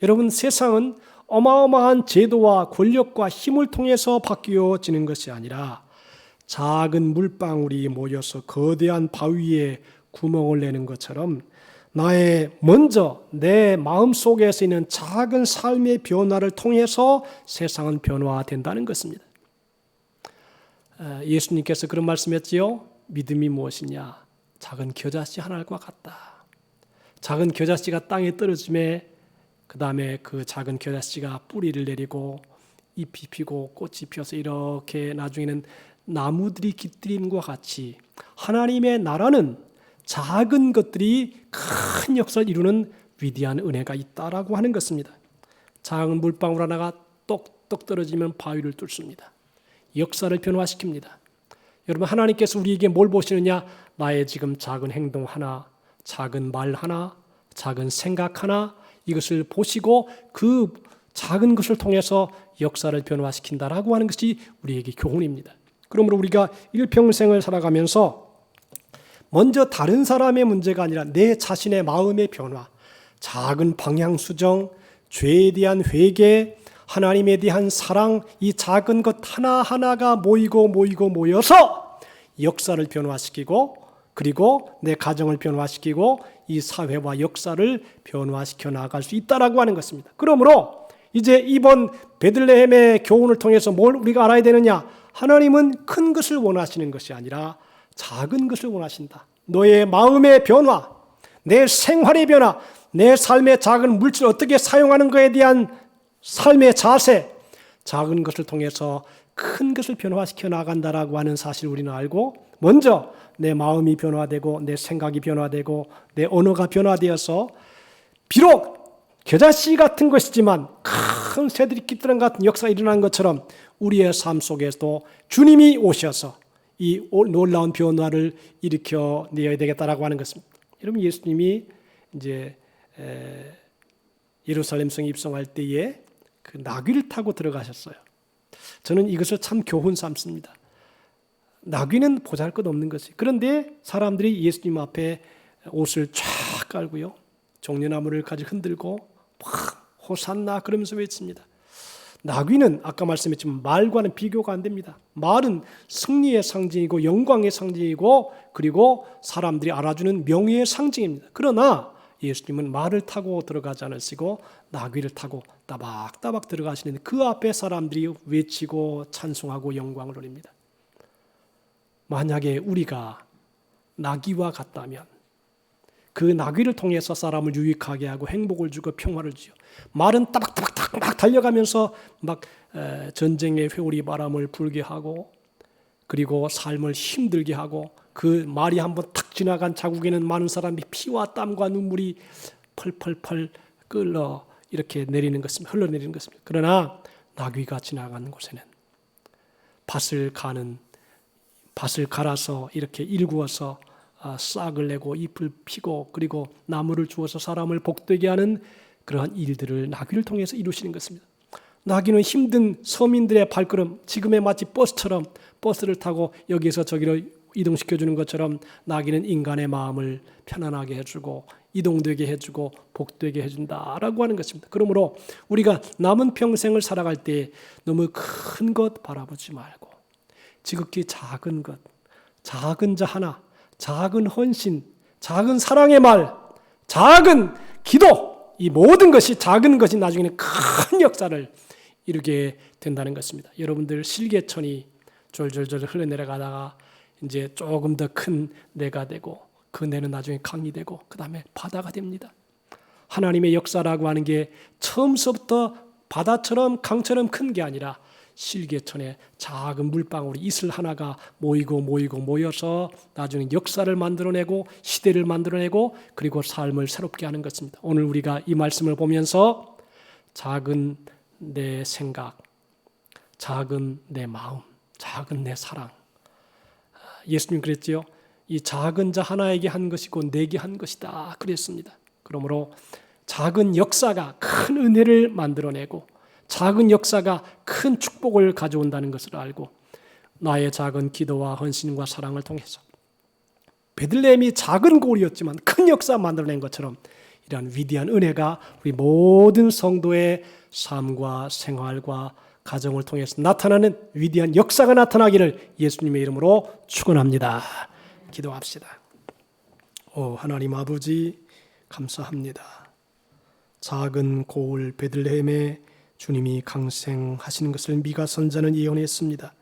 여러분, 세상은 어마어마한 제도와 권력과 힘을 통해서 바뀌어지는 것이 아니라 작은 물방울이 모여서 거대한 바위에 구멍을 내는 것처럼 먼저 내 마음속에서 있는 작은 삶의 변화를 통해서 세상은 변화된다는 것입니다. 예수님께서 그런 말씀했지요. 믿음이 무엇이냐? 작은 겨자씨 하나과 같다. 작은 겨자씨가 땅에 떨어짐에 그 다음에 그 작은 겨자씨가 뿌리를 내리고 잎이 피고 꽃이 피어서 이렇게 나중에는 나무들이 깃들이는 것과 같이 하나님의 나라는 작은 것들이 큰 역사를 이루는 위대한 은혜가 있다라고 하는 것입니다. 작은 물방울 하나가 똑똑 떨어지면 바위를 뚫습니다. 역사를 변화시킵니다. 여러분, 하나님께서 우리에게 뭘 보시느냐? 나의 지금 작은 행동 하나, 작은 말 하나, 작은 생각 하나, 이것을 보시고 그 작은 것을 통해서 역사를 변화시킨다라고 하는 것이 우리에게 교훈입니다. 그러므로 우리가 일평생을 살아가면서 먼저 다른 사람의 문제가 아니라 내 자신의 마음의 변화, 작은 방향 수정, 죄에 대한 회개, 하나님에 대한 사랑, 이 작은 것 하나하나가 모여서 역사를 변화시키고 그리고 내 가정을 변화시키고 이 사회와 역사를 변화시켜 나갈 수 있다라고 하는 것입니다. 그러므로 이제 이번 베들레헴의 교훈을 통해서 뭘 우리가 알아야 되느냐? 하나님은 큰 것을 원하시는 것이 아니라 작은 것을 원하신다. 너의 마음의 변화, 내 생활의 변화, 내 삶의 작은 물질을 어떻게 사용하는 것에 대한 삶의 자세, 작은 것을 통해서 큰 것을 변화시켜 나간다라고 하는 사실을 우리는 알고 먼저 내 마음이 변화되고 내 생각이 변화되고 내 언어가 변화되어서 비록 겨자씨 같은 것이지만 큰 새들이 깃드는 같은 역사가 일어난 것처럼 우리의 삶 속에서도 주님이 오셔서 이 놀라운 변화를 일으켜 내야 되겠다라고 하는 것입니다. 여러분, 예수님이 이제 예루살렘 성에 입성할 때에 그 나귀를 타고 들어가셨어요. 저는 이것을 참 교훈 삼습니다. 나귀는 보잘것없는 것이. 그런데 사람들이 예수님 앞에 옷을 쫙 깔고요, 종려나무를 가지고 흔들고 막 호산나 그러면서 외칩니다. 나귀는 아까 말씀했지만 말과는 비교가 안 됩니다. 말은 승리의 상징이고 영광의 상징이고 그리고 사람들이 알아주는 명예의 상징입니다. 그러나 예수님은 말을 타고 들어가지 않으시고 나귀를 타고 따박따박 들어가시는데 그 앞에 사람들이 외치고 찬송하고 영광을 올립니다. 만약에 우리가 나귀와 같다면 그 나귀를 통해서 사람을 유익하게 하고 행복을 주고 평화를 주죠. 말은 따박따박 막 달려가면서 막 전쟁의 회오리 바람을 불게 하고 그리고 삶을 힘들게 하고 그 말이 한번 탁 지나간 자국에는 많은 사람이 피와 땀과 눈물이 펄펄펄 끓어 이렇게 내리는 것입니다. 흘러내리는 것입니다. 그러나 나귀가 지나가는 곳에는 밭을 갈아서 이렇게 일구어서 싹을 내고 잎을 피고 그리고 나무를 주어서 사람을 복되게 하는 그러한 일들을 나귀를 통해서 이루시는 것입니다. 나귀는 힘든 서민들의 발걸음, 지금의 마치 버스처럼 버스를 타고 여기에서 저기로 이동시켜주는 것처럼 나귀는 인간의 마음을 편안하게 해주고 이동되게 해주고 복되게 해준다라고 하는 것입니다. 그러므로 우리가 남은 평생을 살아갈 때 너무 큰 것 바라보지 말고 지극히 작은 것, 작은 자 하나, 작은 헌신, 작은 사랑의 말, 작은 기도, 이 모든 것이 작은 것이 나중에는 큰 역사를 이루게 된다는 것입니다. 여러분들 실개천이 졸졸졸 흘러내려가다가 이제 조금 더 큰 내가 되고 그 내는 나중에 강이 되고 그 다음에 바다가 됩니다. 하나님의 역사라고 하는 게 처음서부터 바다처럼 강처럼 큰 게 아니라 실개천에 작은 물방울이 이슬 하나가 모여서 나중에 역사를 만들어내고 시대를 만들어내고 그리고 삶을 새롭게 하는 것입니다. 오늘 우리가 이 말씀을 보면서 작은 내 생각, 작은 내 마음, 작은 내 사랑, 예수님 그랬지요. 이 작은 자 하나에게 한 것이고 내게 한 것이다 그랬습니다. 그러므로 작은 역사가 큰 은혜를 만들어내고 작은 역사가 큰 축복을 가져온다는 것을 알고 나의 작은 기도와 헌신과 사랑을 통해서 베들레헴이 작은 고을이었지만 큰 역사 만들어낸 것처럼 이러한 위대한 은혜가 우리 모든 성도의 삶과 생활과 가정을 통해서 나타나는 위대한 역사가 나타나기를 예수님의 이름으로 축원합니다. 기도합시다. 하나님 아버지 감사합니다. 작은 고을 베들레헴에 주님이 강생하시는 것을 미가 선자는 예언했습니다.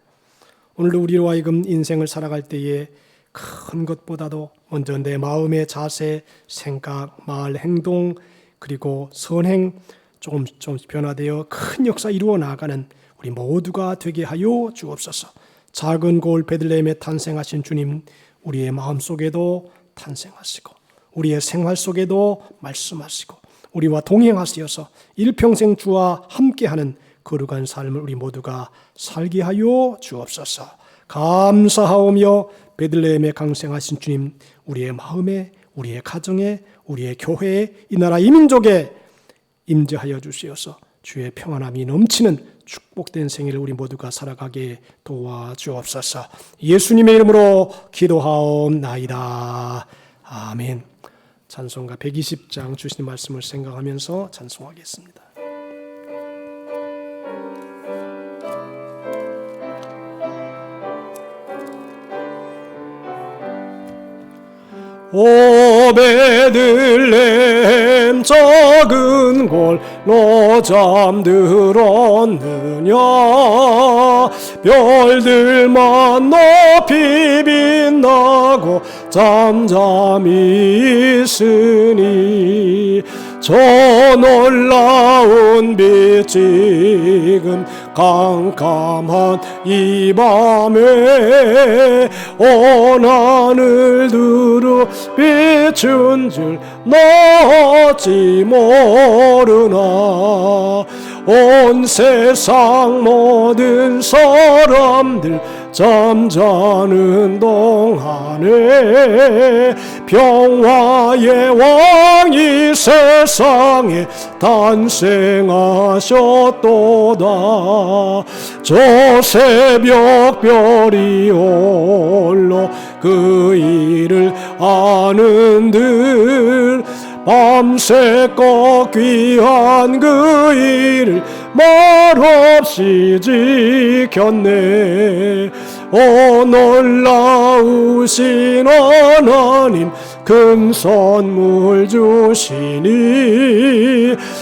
오늘도 우리로 하여금 인생을 살아갈 때에 큰 것보다도 먼저 내 마음의 자세, 생각, 말, 행동 그리고 선행 조금씩 변화되어 큰 역사 이루어 나가는 우리 모두가 되게 하여 주옵소서. 작은 고을 베들레헴에 탄생하신 주님, 우리의 마음 속에도 탄생하시고 우리의 생활 속에도 말씀하시고 우리와 동행하시어서 일평생 주와 함께하는 거룩한 삶을 우리 모두가 살게 하여 주옵소서. 감사하오며 베들레헴에 강생하신 주님, 우리의 마음에, 우리의 가정에, 우리의 교회에, 이 나라 이 민족에 임재하여 주시어서 주의 평안함이 넘치는 축복된 생일을 우리 모두가 살아가게 도와주옵소서. 예수님의 이름으로 기도하옵나이다. 아멘. 찬송가 120장 주신 말씀을 생각하면서 찬송하겠습니다. 오 베들레헴 작은 골로 잠들었느냐 별들만 높이 빛나고 잠잠히 있으니 저 놀라운 빛 지금 깜깜한 이 밤에 온 하늘 두루 비춘 줄 나 어찌 모르나 온 세상 모든 사람들 잠자는 동안에 평화의 왕이 세상에 탄생하셨도다. 저 새벽별이 홀로 그 일을 아는들 밤새껏 귀한 그 일을 말없이 지켰네. 오 놀라우신 하나님 큰 선물 주시니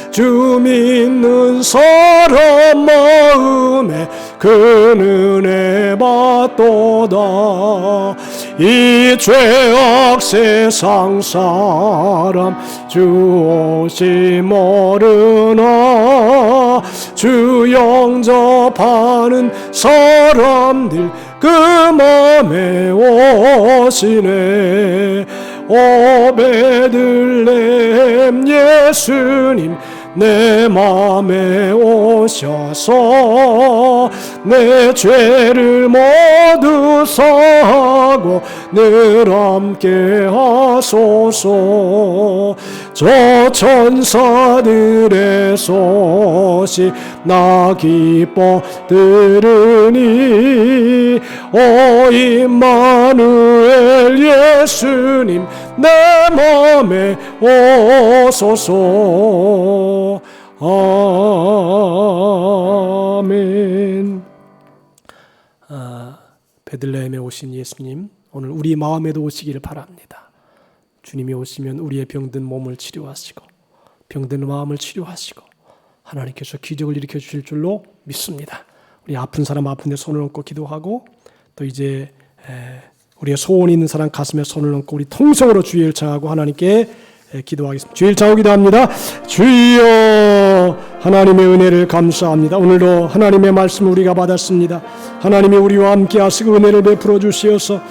주 믿는 사람 마음에 큰 은혜 받도다. 이 죄악 세상 사람 주 오심 모르나 주 영접하는 사람들 그 맘에 오시네. 오 베들레헴 예수님 내 맘에 오셔서 내 죄를 모두 사하고 늘 함께 하소서. 저 천사들의 소식 나 기뻐 들으니 오 임마누엘 예수님 내 맘에 오소서. 아멘. 베들레헴에 오신 예수님 오늘 우리 마음에도 오시기를 바랍니다. 주님이 오시면 우리의 병든 몸을 치료하시고 병든 마음을 치료하시고 하나님께서 기적을 일으켜 주실 줄로 믿습니다. 우리 아픈 사람 아픈 데 손을 얹고 기도하고 또 이제 우리의 소원이 있는 사람 가슴에 손을 얹고 우리 통성으로 주의 일창하고 하나님께 기도하겠습니다. 주의 일창하고 기도합니다. 주여 하나님의 은혜를 감사합니다. 오늘도 하나님의 말씀을 우리가 받았습니다. 하나님이 우리와 함께 하시고 은혜를 베풀어 주시어서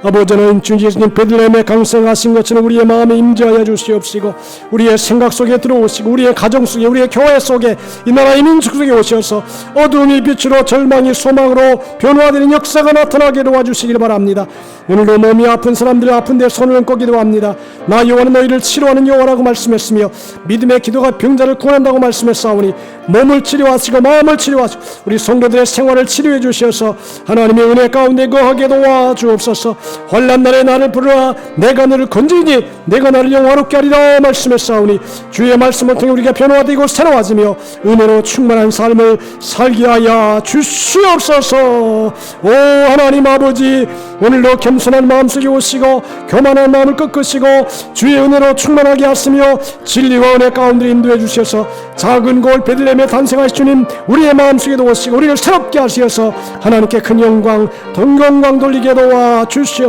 아버지 하나님 주 예수님 베들레헴에 강생하신 것처럼 우리의 마음에 임재하여 주시옵시고 우리의 생각 속에 들어오시고 우리의 가정 속에 우리의 교회 속에 이 나라의 민족 속에 오셔서 어두움이 빛으로 절망이 소망으로 변화되는 역사가 나타나게 도와주시길 바랍니다. 오늘도 몸이 아픈 사람들이 아픈 데 손을 얹고 기도합니다. 나 여호와는 너희를 치료하는 여호와라고 말씀했으며 믿음의 기도가 병자를 구원한다고 말씀했사오니 몸을 치료하시고 마음을 치료하시고 우리 성도들의 생활을 치료해 주셔서 하나님의 은혜 가운데 거하게 도와주옵소서. 환난날에 나를 부르라 내가 너를 건지니 내가 나를 영화롭게 하리라 말씀했사오니 주의 말씀을 통해 우리가 변화되고 새로워지며 은혜로 충만한 삶을 살게 하여 주시옵소서. 오 하나님 아버지 오늘도 겸손한 마음속에 오시고 교만한 마음을 꺾으시고 주의 은혜로 충만하게 하시며 진리와 은혜 가운데 인도해 주셔서 작은 골 베들레헴에 탄생하신 주님 우리의 마음속에도 오시고 우리를 새롭게 하시어서 하나님께 큰 영광 동영광 돌리게 도와 주시옵소서.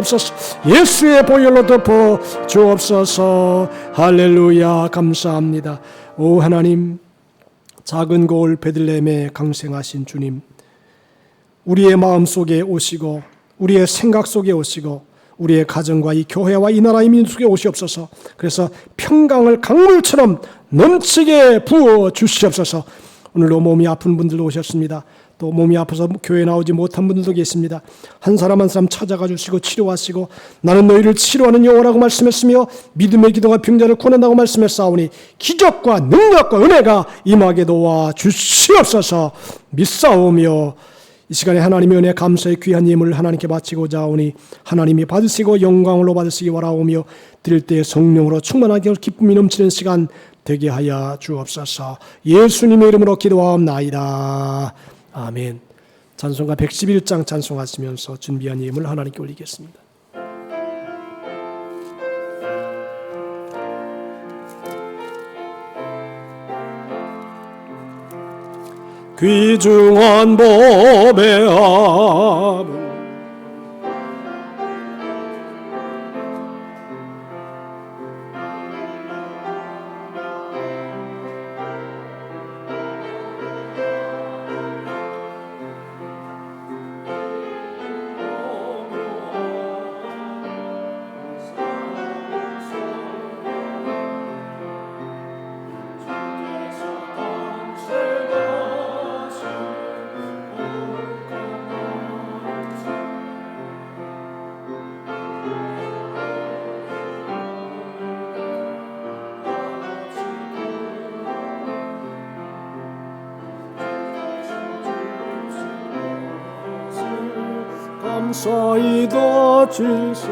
예수의 보혈로 덮어 주옵소서. 할렐루야 감사합니다. 오 하나님 작은 골 베들레헴에 강생하신 주님 우리의 마음속에 오시고 우리의 생각 속에 오시고 우리의 가정과 이 교회와 이 나라의 민족에 오시옵소서. 그래서 평강을 강물처럼 넘치게 부어 주시옵소서. 오늘도 몸이 아픈 분들도 오셨습니다. 또 몸이 아파서 교회 나오지 못한 분들도 계십니다. 한 사람 한 사람 찾아가 주시고 치료하시고 나는 너희를 치료하는 여호와라고 말씀했으며 믿음의 기도가 병자를 구원한다고 말씀했사오니 기적과 능력과 은혜가 임하게 도와 주시옵소서 믿사오며 이 시간에 하나님의 은혜 감사의 귀한 예물을 하나님께 바치고자 하오니 하나님이 받으시고 영광으로 받으시기 바라오며 드릴 때 성령으로 충만하게 기쁨이 넘치는 시간 되게 하여 주옵소서. 예수님의 이름으로 기도하옵나이다. 아멘. 찬송가 111장 찬송하시면서 준비한 예물 하나님께 올리겠습니다. 귀중한 법의 함 감사이다 주세.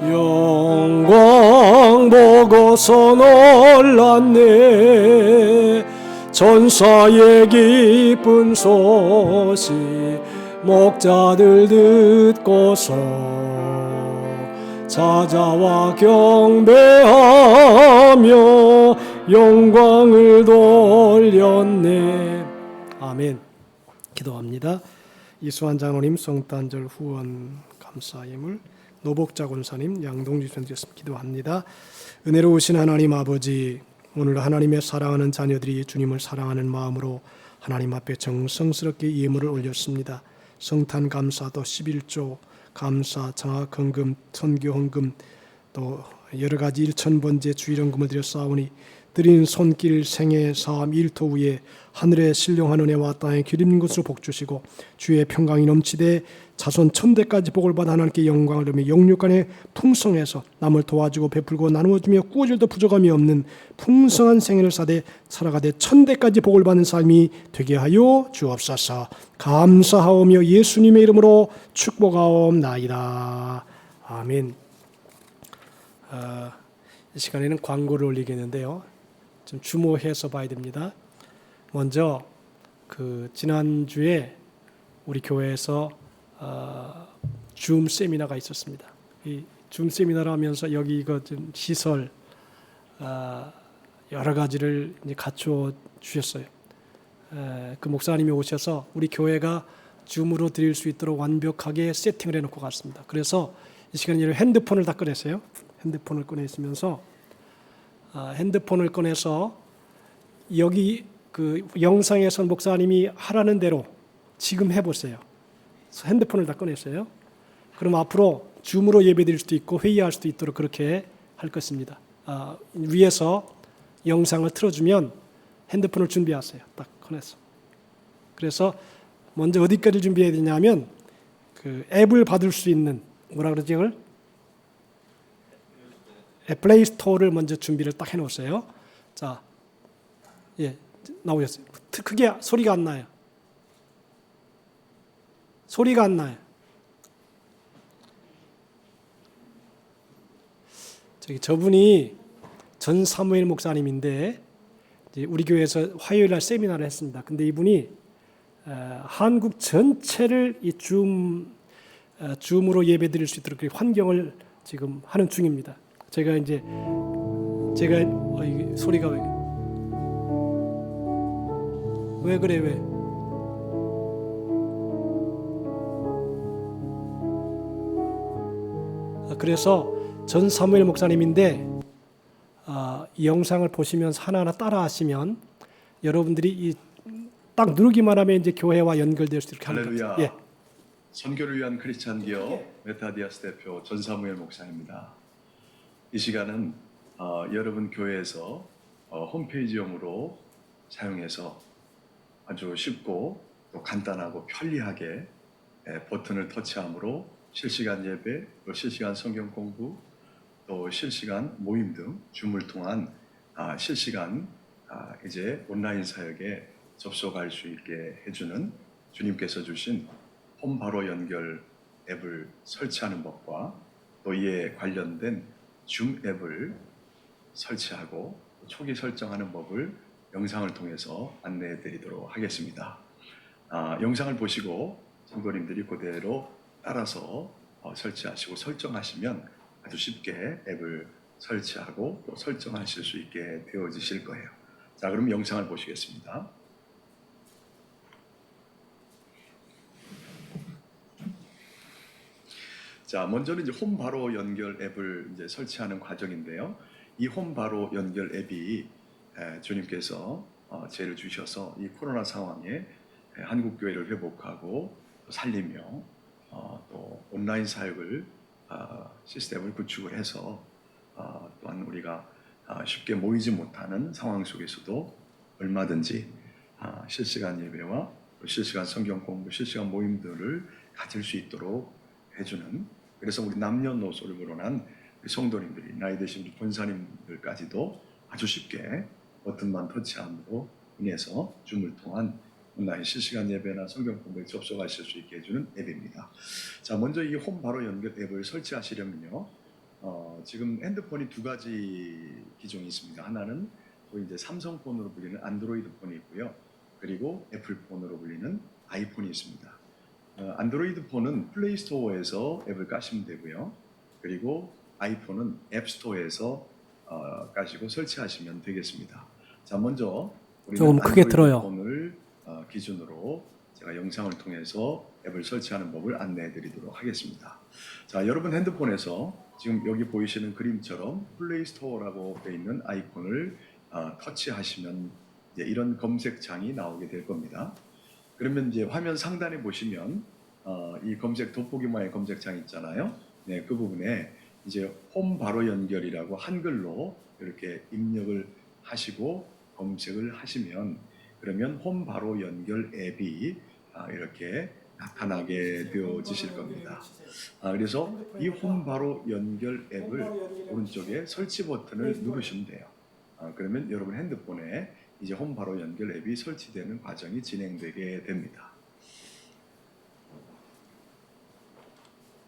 영광 보고서 놀랐네. 전사의 기쁜 소식 목자들 듣고서 찾아와 경배하며 영광을 돌렸네. 아멘. 기도합니다. 이수환 장로님 성탄절 후원 감사 예물, 노복자 권사님, 양동주 선생님 기도합니다. 은혜로우신 하나님 아버지, 오늘 하나님의 사랑하는 자녀들이 주님을 사랑하는 마음으로 하나님 앞에 정성스럽게 예물을 올렸습니다. 성탄 감사도 11조 감사, 장학 헌금, 선교 헌금, 또 여러 가지 1,000번째 주일헌금을 드렸사오니 드린 손길, 생애, 삶, 일터 위에 하늘의 신령한 은혜와 땅의 기름진 것으로 복주시고 주의 평강이 넘치되 자손 천대까지 복을 받아 하나님께 영광을 돌리며 영육간에 풍성해서 남을 도와주고 베풀고 나누어주며 꾸어질도 부족함이 없는 풍성한 생애를 사되 살아가되 천대까지 복을 받는 삶이 되게 하여 주옵소서. 감사하오며 예수님의 이름으로 축복하옵나이다. 아멘. 이 시간에는 광고를 올리겠는데요. 좀 주목해서 봐야 됩니다. 먼저 지난주에 우리 교회에서 줌 세미나가 있었습니다. 이 줌 세미나를 하면서 여기 이거 좀 시설 여러 가지를 이제 갖춰 주셨어요. 그 목사님이 오셔서 우리 교회가 줌으로 드릴 수 있도록 완벽하게 세팅을 해놓고 갔습니다. 그래서 이 시간에 핸드폰을 다 꺼냈어요. 핸드폰을 꺼내시면서 핸드폰을 꺼내서 여기 그 영상에서 목사님이 하라는 대로 지금 해보세요. 핸드폰을 다 꺼냈어요. 그럼 앞으로 줌으로 예배드릴 수도 있고 회의할 수도 있도록 그렇게 할 것입니다. 위에서 영상을 틀어주면 핸드폰을 준비하세요. 딱 꺼내서. 그래서 먼저 어디까지 준비해야 되냐면 그 앱을 받을 수 있는 뭐라 그러지 이걸? 플레이 스토어를 먼저 준비를 딱 해놓으세요. 자, 예, 나오셨어요. 크게 소리가 안 나요. 소리가 안 나요. 저분이 전 사무엘 목사님인데 이제 우리 교회에서 화요일 날 세미나를 했습니다. 근데 이분이 한국 전체를 이 줌으로 예배드릴 수 있도록 환경을 지금 하는 중입니다. 제가 이게 소리가 왜 그래 왜? 그래서 전 사무엘 목사님인데 이 영상을 보시면서 하나하나 따라하시면 여러분들이 딱 누르기만 하면 이제 교회와 연결될 수 있게 하는 거죠. 할렐루야. 예. 선교를 위한 크리스찬 기업 메타디아스 대표 전사무엘 목사입니다. 이 시간은 여러분 교회에서 홈페이지용으로 사용해서 아주 쉽고 또 간단하고 편리하게 버튼을 터치함으로 실시간 예배, 또 실시간 성경 공부, 또 실시간 모임 등 줌을 통한 실시간 이제 온라인 사역에 접속할 수 있게 해주는 주님께서 주신 홈 바로 연결 앱을 설치하는 법과 또 이에 관련된 줌 앱을 설치하고 초기 설정하는 법을 영상을 통해서 안내해 드리도록 하겠습니다. 영상을 보시고 성도님들이 그대로 따라서 설치하시고 설정하시면 아주 쉽게 앱을 설치하고 또 설정하실 수 있게 되어지실 거예요. 자, 그럼 영상을 보시겠습니다. 자, 먼저는 이제 홈 바로 연결 앱을 이제 설치하는 과정인데요. 이 홈 바로 연결 앱이 주님께서 죄를 주셔서 이 코로나 상황에 한국 교회를 회복하고 또 살리며 또 온라인 사역을 시스템을 구축을 해서 또한 우리가 쉽게 모이지 못하는 상황 속에서도 얼마든지 실시간 예배와 실시간 성경 공부, 실시간 모임들을 가질 수 있도록 해주는, 그래서 우리 남녀노소를 거론한 성도님들이 나이 드신 우리 권사님들까지도 아주 쉽게 버튼만 터치함으로 인해서 줌을 통한 온라인 실시간 예배나 성경 공부에 접속하실 수 있게 해주는 앱입니다. 자, 먼저 이 홈 바로 연결 앱을 설치하시려면요, 지금 핸드폰이 두 가지 기종이 있습니다. 하나는 이제 삼성폰으로 불리는 안드로이드 폰이 있고요, 그리고 애플폰으로 불리는 아이폰이 있습니다. 안드로이드 폰은 플레이스토어에서 앱을 까시면 되고요, 그리고 아이폰은 앱스토어에서 까시고 설치하시면 되겠습니다. 자, 먼저 우리는 조금 크게 들어요. 폰을 기준으로 제가 영상을 통해서 앱을 설치하는 법을 안내해 드리도록 하겠습니다. 자, 여러분 핸드폰에서 지금 여기 보이시는 그림처럼 플레이스토어라고 되어 있는 아이콘을 터치하시면 이제 이런 검색창이 나오게 될 겁니다. 그러면 이제 화면 상단에 보시면 이 검색 돋보기만의 검색창 있잖아요. 네, 그 부분에 이제 홈 바로 연결이라고 한글로 이렇게 입력을 하시고 검색을 하시면, 그러면 홈 바로 연결 앱이 이렇게 나타나게 되어지실 겁니다. 그래서 이 홈 바로 연결 앱을 오른쪽에 설치 버튼을 누르시면 돼요. 그러면 여러분 핸드폰에 이제 홈 바로 연결 앱이 설치되는 과정이 진행되게 됩니다.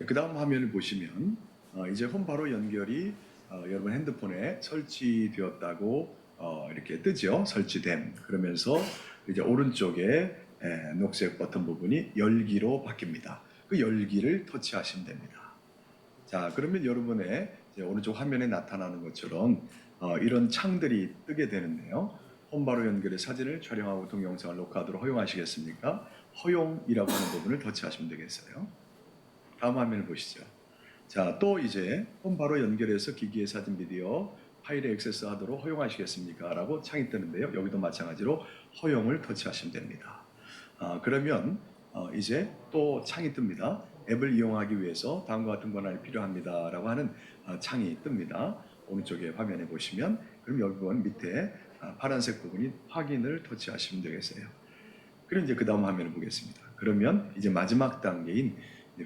그 다음 화면을 보시면 이제 홈 바로 연결이 여러분 핸드폰에 설치되었다고 이렇게 뜨죠. 설치됨. 그러면서 이제 오른쪽에 녹색 버튼 부분이 열기로 바뀝니다. 그 열기를 터치하시면 됩니다. 자, 그러면 여러분의 이제 오른쪽 화면에 나타나는 것처럼 이런 창들이 뜨게 되는데요. 홈 바로 연결의 사진을 촬영하고 동영상을 녹화하도록 허용하시겠습니까? 허용이라고 하는 부분을 터치하시면 되겠어요. 다음 화면을 보시죠. 자, 또 이제 홈 바로 연결해서 기기의 사진 비디오 파일에 액세스하도록 허용하시겠습니까? 라고 창이 뜨는데요. 여기도 마찬가지로 허용을 터치하시면 됩니다. 그러면 이제 또 창이 뜹니다. 앱을 이용하기 위해서 다음과 같은 권한이 필요합니다 라고 하는 창이 뜹니다. 오른쪽에 화면에 보시면, 그럼 여기 보면 밑에 파란색 부분이 확인을 터치하시면 되겠어요. 그럼 이제 그 다음 화면을 보겠습니다. 그러면 이제 마지막 단계인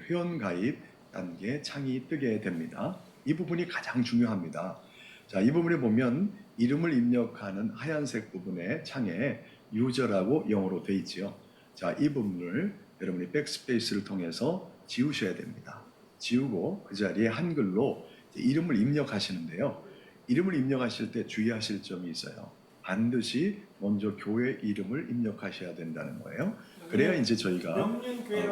회원 가입 단계 창이 뜨게 됩니다. 이 부분이 가장 중요합니다. 자, 이 부분에 보면 이름을 입력하는 하얀색 부분의 창에 유저라고 영어로 되어 있지요. 자, 이 부분을 여러분이 백스페이스를 통해서 지우셔야 됩니다. 지우고 그 자리에 한글로 이름을 입력하시는데요. 이름을 입력하실 때 주의하실 점이 있어요. 반드시 먼저 교회 이름을 입력하셔야 된다는 거예요. 그래야 이제 저희가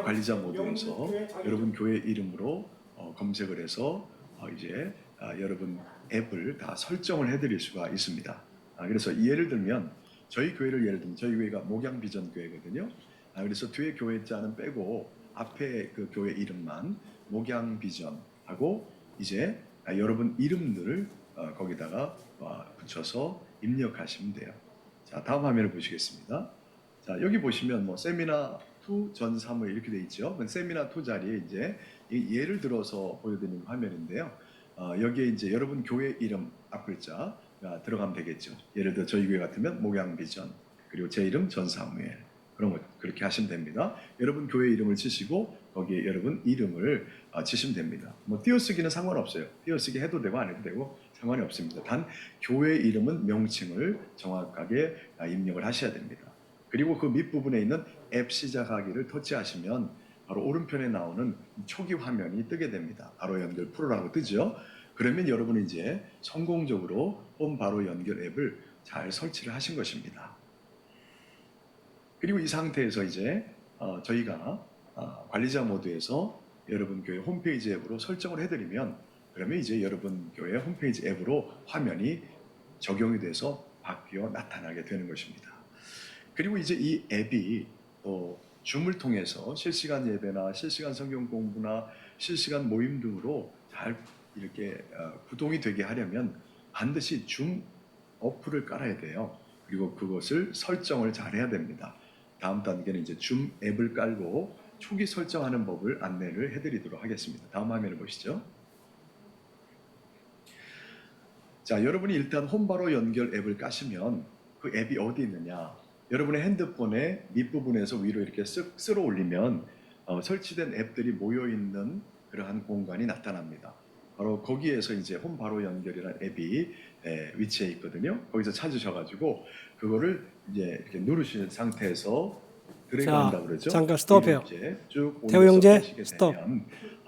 관리자 모드에서 여러분 교회 이름으로 검색을 해서 이제 여러분 앱을 다 설정을 해드릴 수가 있습니다. 그래서 예를 들면 저희 교회를 예를 들면 저희 교회가 목양비전교회거든요. 그래서 뒤에 교회자는 빼고 앞에 그 교회 이름만 목양비전하고 이제 여러분 이름들을 거기다가 붙여서 입력하시면 돼요. 자, 다음 화면을 보시겠습니다. 자, 여기 보시면 뭐 세미나 2 전 사무엘 이렇게 돼 있죠. 세미나 2 자리에 이제 예를 들어서 보여드리는 화면인데요. 여기에 이제 여러분 교회 이름 앞 글자가 들어가면 되겠죠. 예를 들어 저희 교회 같으면 목양비전, 그리고 제 이름 전 사무엘, 그런 거 그렇게 하시면 됩니다. 여러분 교회 이름을 치시고 거기에 여러분 이름을 치시면 됩니다. 뭐 띄어쓰기는 상관없어요. 띄어쓰기 해도 되고 안 해도 되고 상관이 없습니다. 단 교회 이름은 명칭을 정확하게 입력을 하셔야 됩니다. 그리고 그 밑부분에 있는 앱 시작하기를 터치하시면 바로 오른편에 나오는 초기 화면이 뜨게 됩니다. 바로 연결 프로라고 뜨죠. 그러면 여러분은 이제 성공적으로 홈 바로 연결 앱을 잘 설치를 하신 것입니다. 그리고 이 상태에서 이제 저희가 관리자 모드에서 여러분 교회 홈페이지 앱으로 설정을 해드리면, 그러면 이제 여러분 교회 홈페이지 앱으로 화면이 적용이 돼서 바뀌어 나타나게 되는 것입니다. 그리고 이제 이 앱이 또 줌을 통해서 실시간 예배나 실시간 성경 공부나 실시간 모임 등으로 잘 이렇게 구동이 되게 하려면 반드시 줌 어플을 깔아야 돼요. 그리고 그것을 설정을 잘 해야 됩니다. 다음 단계는 이제 줌 앱을 깔고 초기 설정하는 법을 안내를 해드리도록 하겠습니다. 다음 화면을 보시죠. 자, 여러분이 일단 홈바로 연결 앱을 까시면 그 앱이 어디 있느냐? 여러분의 핸드폰의 밑부분에서 위로 이렇게 쓱 쓸어 올리면 설치된 앱들이 모여 있는 그러한 공간이 나타납니다. 바로 거기에서 이제 홈바로 연결이라는 앱이 위치해 있거든요. 거기서 찾으셔가지고 그거를 이제 이렇게 누르신 상태에서 드래그한다고 그러죠. 잠깐 스톱해요. 쭉 태호 형제 스톱.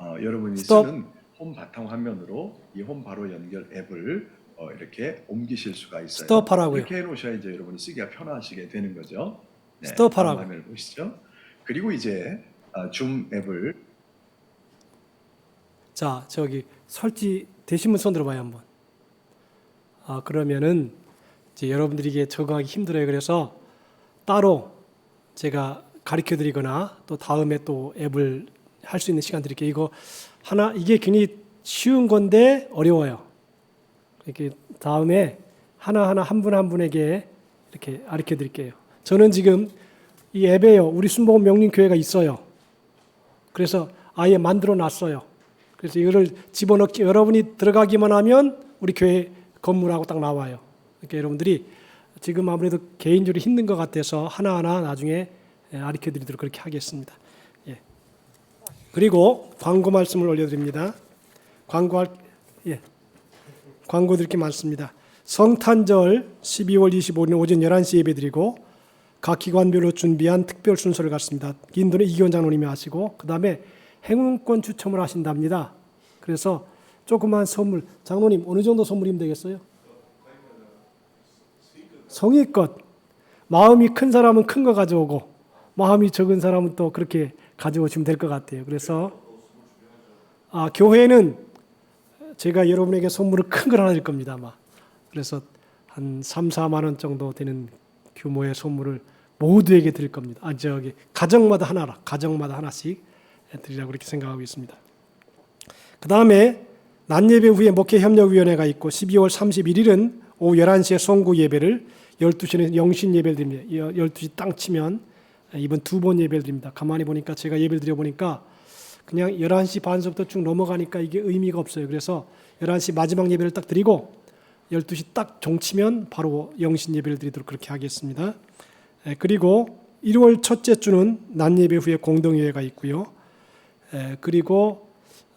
여러분이 스톱. 쓰는 홈 바탕 화면으로 이 홈 바로 연결 앱을 이렇게 옮기실 수가 있어요. 스톱하라고요. 이렇게 해놓으셔야 이제 여러분이 쓰기가 편하시게 되는 거죠. 네, 스톱하라고. 다음 화면을 보시죠. 그리고 이제 줌 앱을 자, 저기 설치 되신 분 손 들어봐요 한번. 그러면은 이제 여러분들이 이게 적응하기 힘들어요. 그래서 따로 제가 가르쳐드리거나 또 다음에 또 앱을 할 수 있는 시간 드릴게요. 이거 하나 이게 굉장히 쉬운 건데 어려워요. 이렇게 다음에 하나하나 한 분 한 분에게 이렇게 가르쳐드릴게요. 저는 지금 이 앱에요. 우리 순복음 명림교회가 있어요. 그래서 아예 만들어 놨어요. 그래서 이거를 집어넣기, 여러분이 들어가기만 하면 우리 교회 건물하고 딱 나와요. 그러니까 여러분들이 지금 아무래도 개인적으로 힘든 것 같아서 하나하나 나중에 가르쳐 드리도록 그렇게 하겠습니다. 예. 그리고 광고 말씀을 올려드립니다. 광고 드릴 게 많습니다. 성탄절 12월 25일 오전 11시 예배 드리고 각 기관별로 준비한 특별 순서를 갖습니다. 인도는 이기원 장로님이 하시고 그 다음에 행운권 추첨을 하신답니다. 그래서 조그만 선물, 장로님 어느 정도 선물이면 되겠어요? 성의껏. 마음이 큰 사람은 큰 거 가져오고 마음이 적은 사람은 또 그렇게 가져오시면 될 것 같아요. 그래서 교회는 제가 여러분에게 선물을 큰 걸 하나 드릴 겁니다. 아마. 그래서 한 3, 4만 원 정도 되는 규모의 선물을 모두에게 드릴 겁니다. 가정마다 하나씩 드리라고 그렇게 생각하고 있습니다. 그 다음에 낮 예배 후에 목회협력위원회가 있고 12월 31일은 오후 11시에 송구 예배를 12시는 영신 예배를 드립니다. 12시 땅 치면 이번 2번 예배를 드립니다. 가만히 보니까 제가 예배를 드려보니까 그냥 11시 반서부터 쭉 넘어가니까 이게 의미가 없어요. 그래서 11시 마지막 예배를 딱 드리고 12시 딱 종치면 바로 영신 예배를 드리도록 그렇게 하겠습니다. 그리고 1월 첫째 주는 낮 예배 후에 공동예배가 있고요. 그리고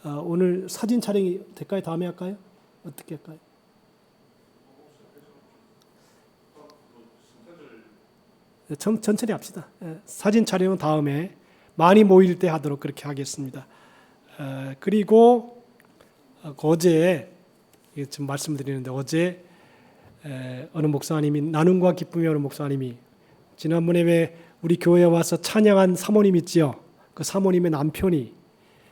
오늘 사진 촬영이 될까요? 다음에 할까요? 어떻게 할까요? 천천히 합시다. 사진 촬영은 다음에 많이 모일 때 하도록 그렇게 하겠습니다. 그리고 어제 지금 말씀드리는데 어제 어느 목사님이 나눔과 기쁨의 어느 목사님이 지난번에 왜 우리 교회에 와서 찬양한 사모님 있지요? 그 사모님의 남편이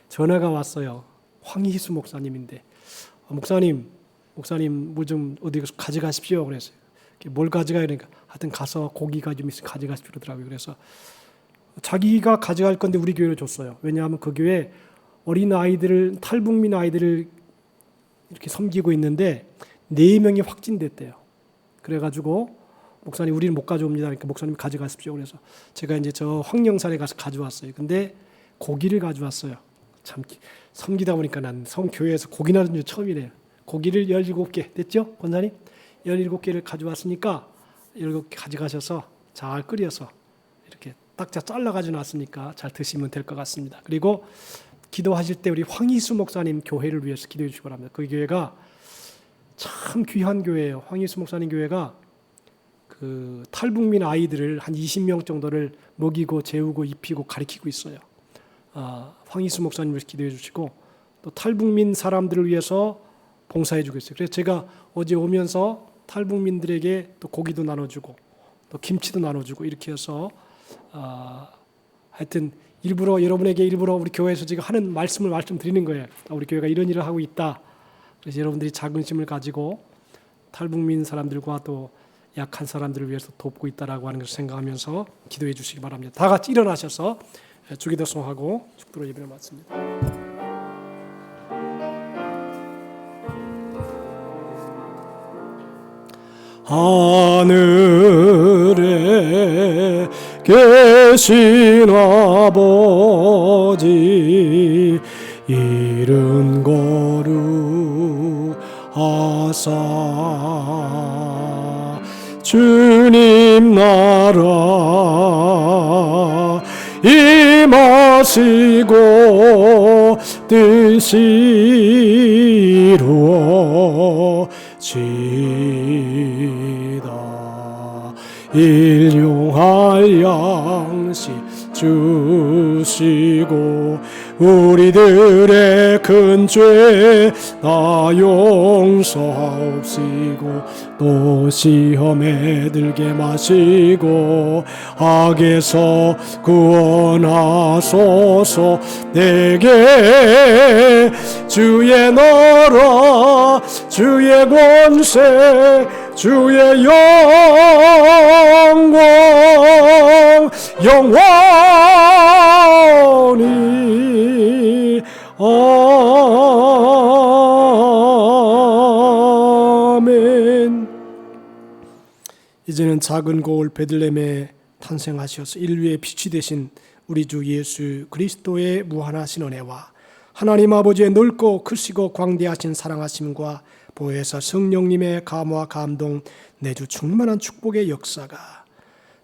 전화가 왔어요. 황희수 목사님인데 목사님 뭐 좀 어디 가져가십시오 그랬어요. 뭘 가져가야 되니까 하여튼 가서 고기가 좀 있으면 가져가시오 그러더라고요. 그래서 자기가 가져갈 건데 우리 교회로 줬어요. 왜냐하면 그 교회 어린 아이들을 탈북민 아이들을 이렇게 섬기고 있는데 4명이 확진됐대요. 그래가지고 목사님 우리는 못 가져옵니다. 그러니까 목사님 가져가십시오. 그래서 제가 이제 저 황령산에 가서 가져왔어요. 근데 고기를 가져왔어요. 참 섬기다 보니까 난 성교회에서 고기 나는 줄 처음이래요. 고기를 17개 됐죠? 권사님? 17개를 가져왔으니까 17개 가져가셔서 잘 끓여서 이렇게 딱자 잘라가지고 놨으니까 잘 드시면 될 것 같습니다. 그리고 기도하실 때 우리 황희수 목사님 교회를 위해서 기도해 주시기 바랍니다. 그 교회가 참 귀한 교회예요. 황희수 목사님 교회가 그 탈북민 아이들을 한 20명 정도를 먹이고 재우고 입히고 가르치고 있어요. 황희수 목사님을 기도해 주시고 또 탈북민 사람들을 위해서 봉사해 주고 있어요. 그래서 제가 어제 오면서 탈북민들에게 또 고기도 나눠주고 또 김치도 나눠주고 이렇게 해서 하여튼 일부러 여러분에게 일부러 우리 교회에서 지금 하는 말씀드리는 거예요. 우리 교회가 이런 일을 하고 있다. 그래서 여러분들이 자긍심을 가지고 탈북민 사람들과 또 약한 사람들을 위해서 돕고 있다라고 하는 것을 생각하면서 기도해 주시기 바랍니다. 다 같이 일어나셔서 주기도송하고 축도로 예배를 마칩니다. 하늘에 계신 아버지 이름 거룩하사 주님 나라 임하시고 뜻이 이루어지다 일용할 양식 주시고 우리들의 큰 죄 다 용서하옵시고 또 시험에 들게 마시고 악에서 구원하소서 내게 주의 나라 주의 권세 주의 영광 영원히 아멘. 이제는 작은 고을 베들레헴에 탄생하셔서 인류의 빛이 되신 우리 주 예수 그리스도의 무한하신 은혜와 하나님 아버지의 넓고 크시고 광대하신 사랑하심과 보혜사 성령님의 감화 감동 내주 충만한 축복의 역사가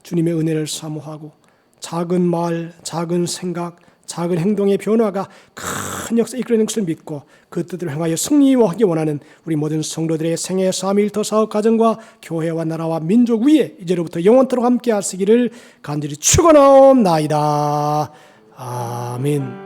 주님의 은혜를 사모하고 작은 말, 작은 생각, 작은 행동의 변화가 큰 역사 이끌어내는 것을 믿고 그 뜻을 행하여 승리하기 원하는 우리 모든 성도들의 생애 3일터 사업 가정과 교회와 나라와 민족 위에 이제로부터 영원토록 함께 하시기를 간절히 축원하옵나이다. 아멘.